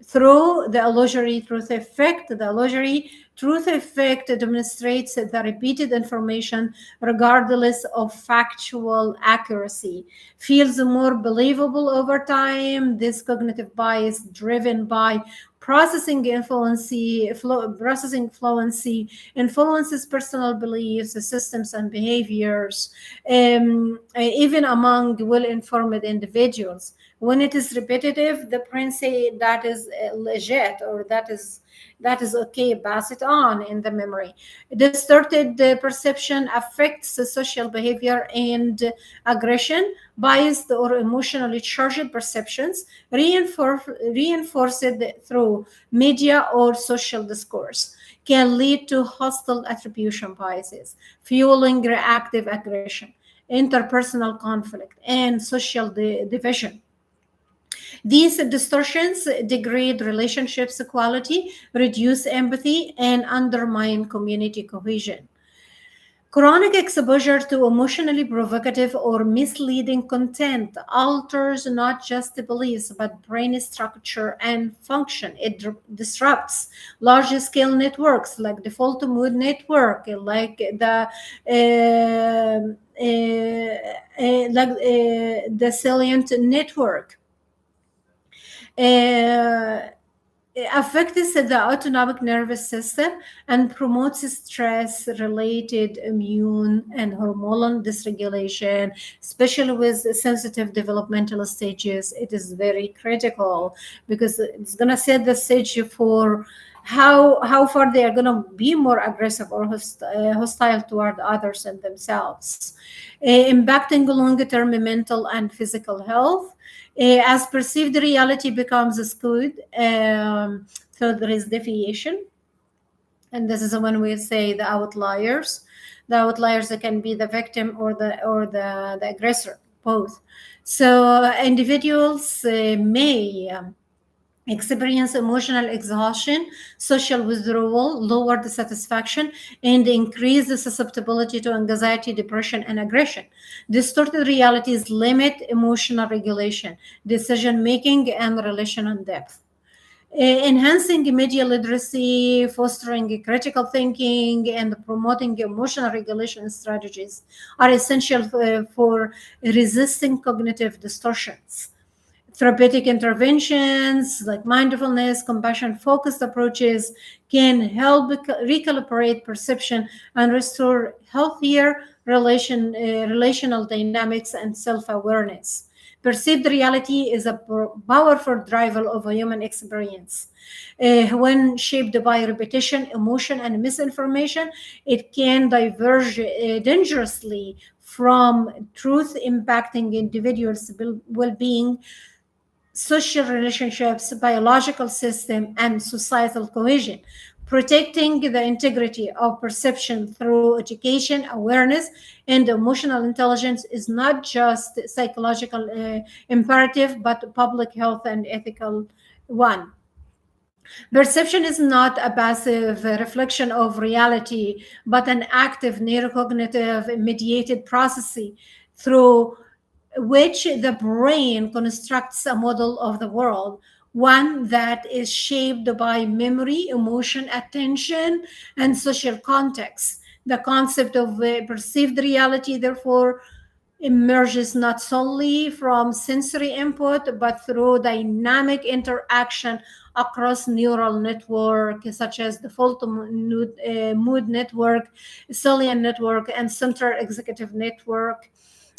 through the illusory truth effect. The illusory truth effect demonstrates that repeated information, regardless of factual accuracy, feels more believable over time. This cognitive bias, driven by processing fluency, influences personal beliefs, systems, and behaviors, even among well-informed individuals. When it is repetitive, the brain say that is legit, or that is okay, pass it on in the memory. Distorted perception affects the social behavior and aggression. Biased or emotionally charged perceptions, reinforced through media or social discourse, can lead to hostile attribution biases, fueling reactive aggression, interpersonal conflict, and social division. These distortions degrade relationships quality, reduce empathy, and undermine community cohesion. Chronic exposure to emotionally provocative or misleading content alters not just the beliefs but brain structure and function. It disrupts large scale networks like default mode network, like the salient network. Uh, affects the autonomic nervous system and promotes stress related immune and hormonal dysregulation, especially with sensitive developmental stages. It is very critical because it's going to set the stage for how far they are going to be more aggressive or hostile toward others and themselves, impacting long-term mental and physical health. As perceived reality becomes skewed, so there is deviation, and this is when we say the outliers. The outliers can be the victim or the aggressor, both. So individuals may experience emotional exhaustion, social withdrawal, lower dissatisfaction, and increase the susceptibility to anxiety, depression, and aggression. Distorted realities limit emotional regulation, decision making, and relational depth. Enhancing media literacy, fostering critical thinking, and promoting emotional regulation strategies are essential for resisting cognitive distortions. Therapeutic interventions like mindfulness, compassion focused approaches can help recalibrate perception and restore healthier relational dynamics and self awareness. Perceived reality is a powerful driver of a human experience. When shaped by repetition, emotion, and misinformation, it can diverge dangerously from truth, impacting individuals' well being, social relationships, biological system, and societal cohesion. Protecting the integrity of perception through education, awareness, and emotional intelligence is not just psychological imperative, but public health and ethical one. Perception is not a passive reflection of reality, but an active neurocognitive mediated process through which the brain constructs a model of the world, one that is shaped by memory, emotion, attention, and social context. The concept of perceived reality, therefore, emerges not solely from sensory input, but through dynamic interaction across neural networks such as the fault mood network, Cillian network, and central executive network.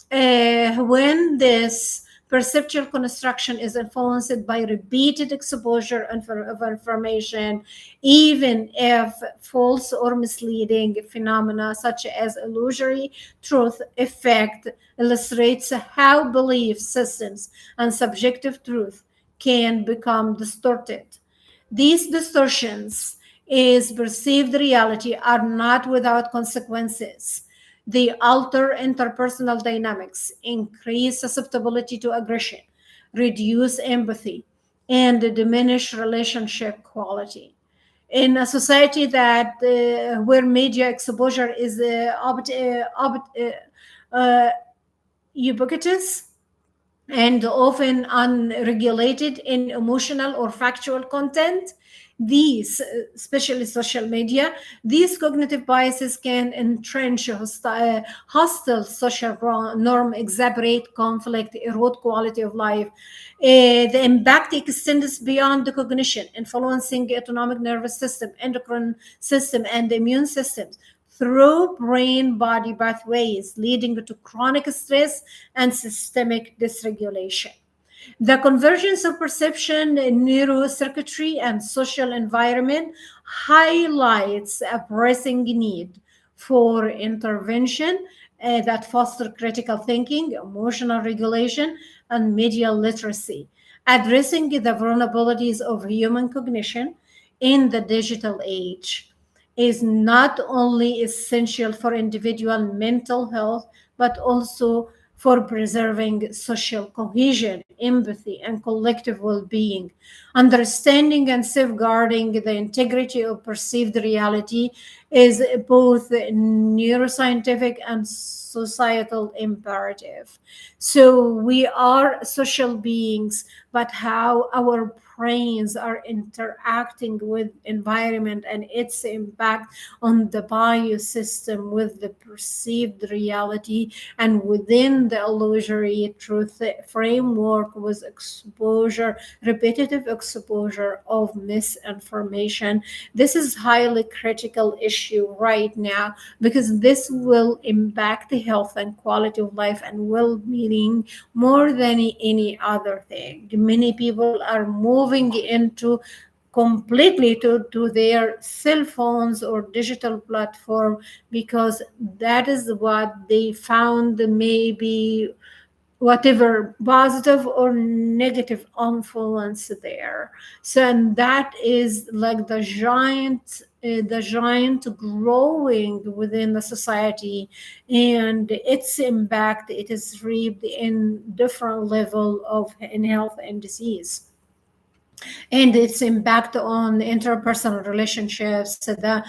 When this perceptual construction is influenced by repeated exposure of information, even if false or misleading phenomena such as illusory truth effect illustrates how belief systems and subjective truth can become distorted. These distortions is perceived reality are not without consequences. They alter interpersonal dynamics, increase susceptibility to aggression, reduce empathy, and diminish relationship quality. In a society that where media exposure is ubiquitous, and often unregulated in emotional or factual content. These, especially social media, these cognitive biases can entrench hostile social norm, exacerbate conflict, erode quality of life. The impact extends beyond the cognition, influencing autonomic nervous system, endocrine system, and immune systems through brain body pathways, leading to chronic stress and systemic dysregulation. The convergence of perception, neurocircuitry, and social environment highlights a pressing need for intervention that foster critical thinking, emotional regulation, and media literacy, addressing the vulnerabilities of human cognition in the digital age is not only essential for individual mental health, but also for preserving social cohesion, empathy, and collective well being. Understanding and safeguarding the integrity of perceived reality is both neuroscientific and societal imperative. So we are social beings, but how our brains are interacting with environment and its impact on the biosystem with the perceived reality and within the illusory truth framework with exposure, repetitive exposure of misinformation. This is highly critical issue right now because this will impact the health and quality of life and well-being more than any other thing. Many people are moving into completely to their cell phones or digital platform because that is what they found maybe whatever positive or negative influence there. So and that is like the giant growing within the society, and its impact it is reaped in different level of in health and disease, and its impact on interpersonal relationships, the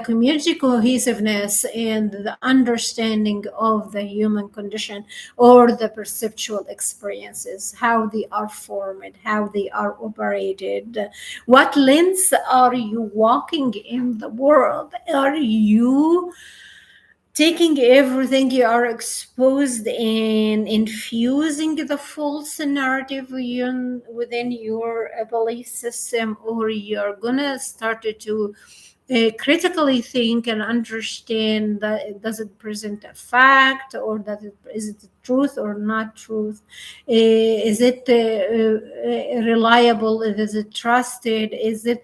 community cohesiveness, and the understanding of the human condition or the perceptual experiences, how they are formed, how they are operated. What lens are you walking in the world? Are you taking everything you are exposed and infusing the false narrative within your belief system, or you're gonna start to critically think and understand that does it present a fact, or is it truth or not truth? Is it reliable? Is it trusted? Is it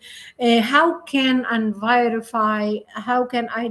how can I verify? How can I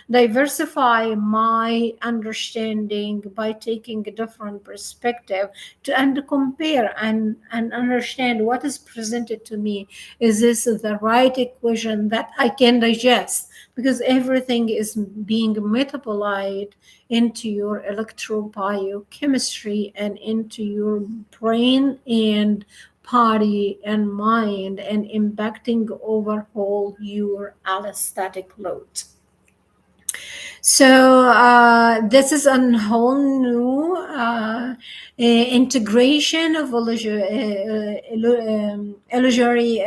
diversify my understanding by taking a different perspective and compare and understand what is presented to me? Is this the right equation that I can digest? Because everything is being metabolized into your electrobiochemistry and into your brain and body and mind and impacting overall your allostatic load. So this is a whole new integration of illusory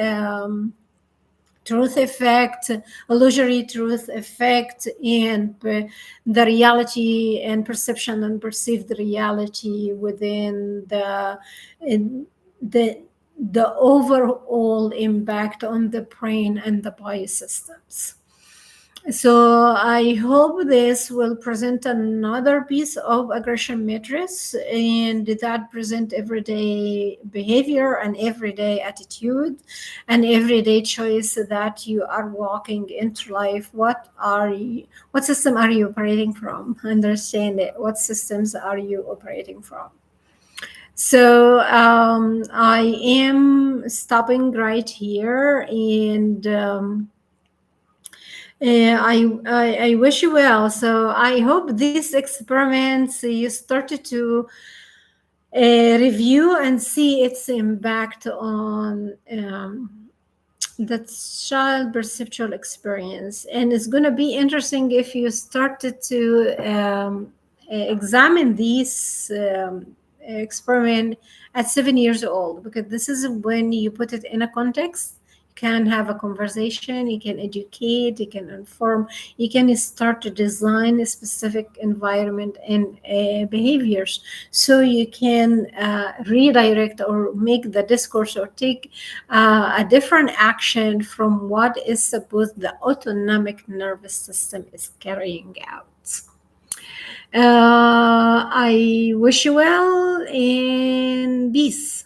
truth effect, illusory truth effect, and the reality and perception and perceived reality within the the overall impact on the brain and the biosystems. So I hope this will present another piece of aggression matrix and that present everyday behavior and everyday attitude and everyday choice that you are walking into life. What system are you operating from? Understand it. What systems are you operating from? So I am stopping right here, and I wish you well. So I hope these experiments you started to review and see its impact on the child perceptual experience. And it's going to be interesting if you started to examine these experiment at 7 years old, because this is when you put it in a context. You can have a conversation, you can educate, you can inform, you can start to design a specific environment and behaviors, so you can redirect or make the discourse or take a different action from what is supposed the autonomic nervous system is carrying out. I wish you well and peace.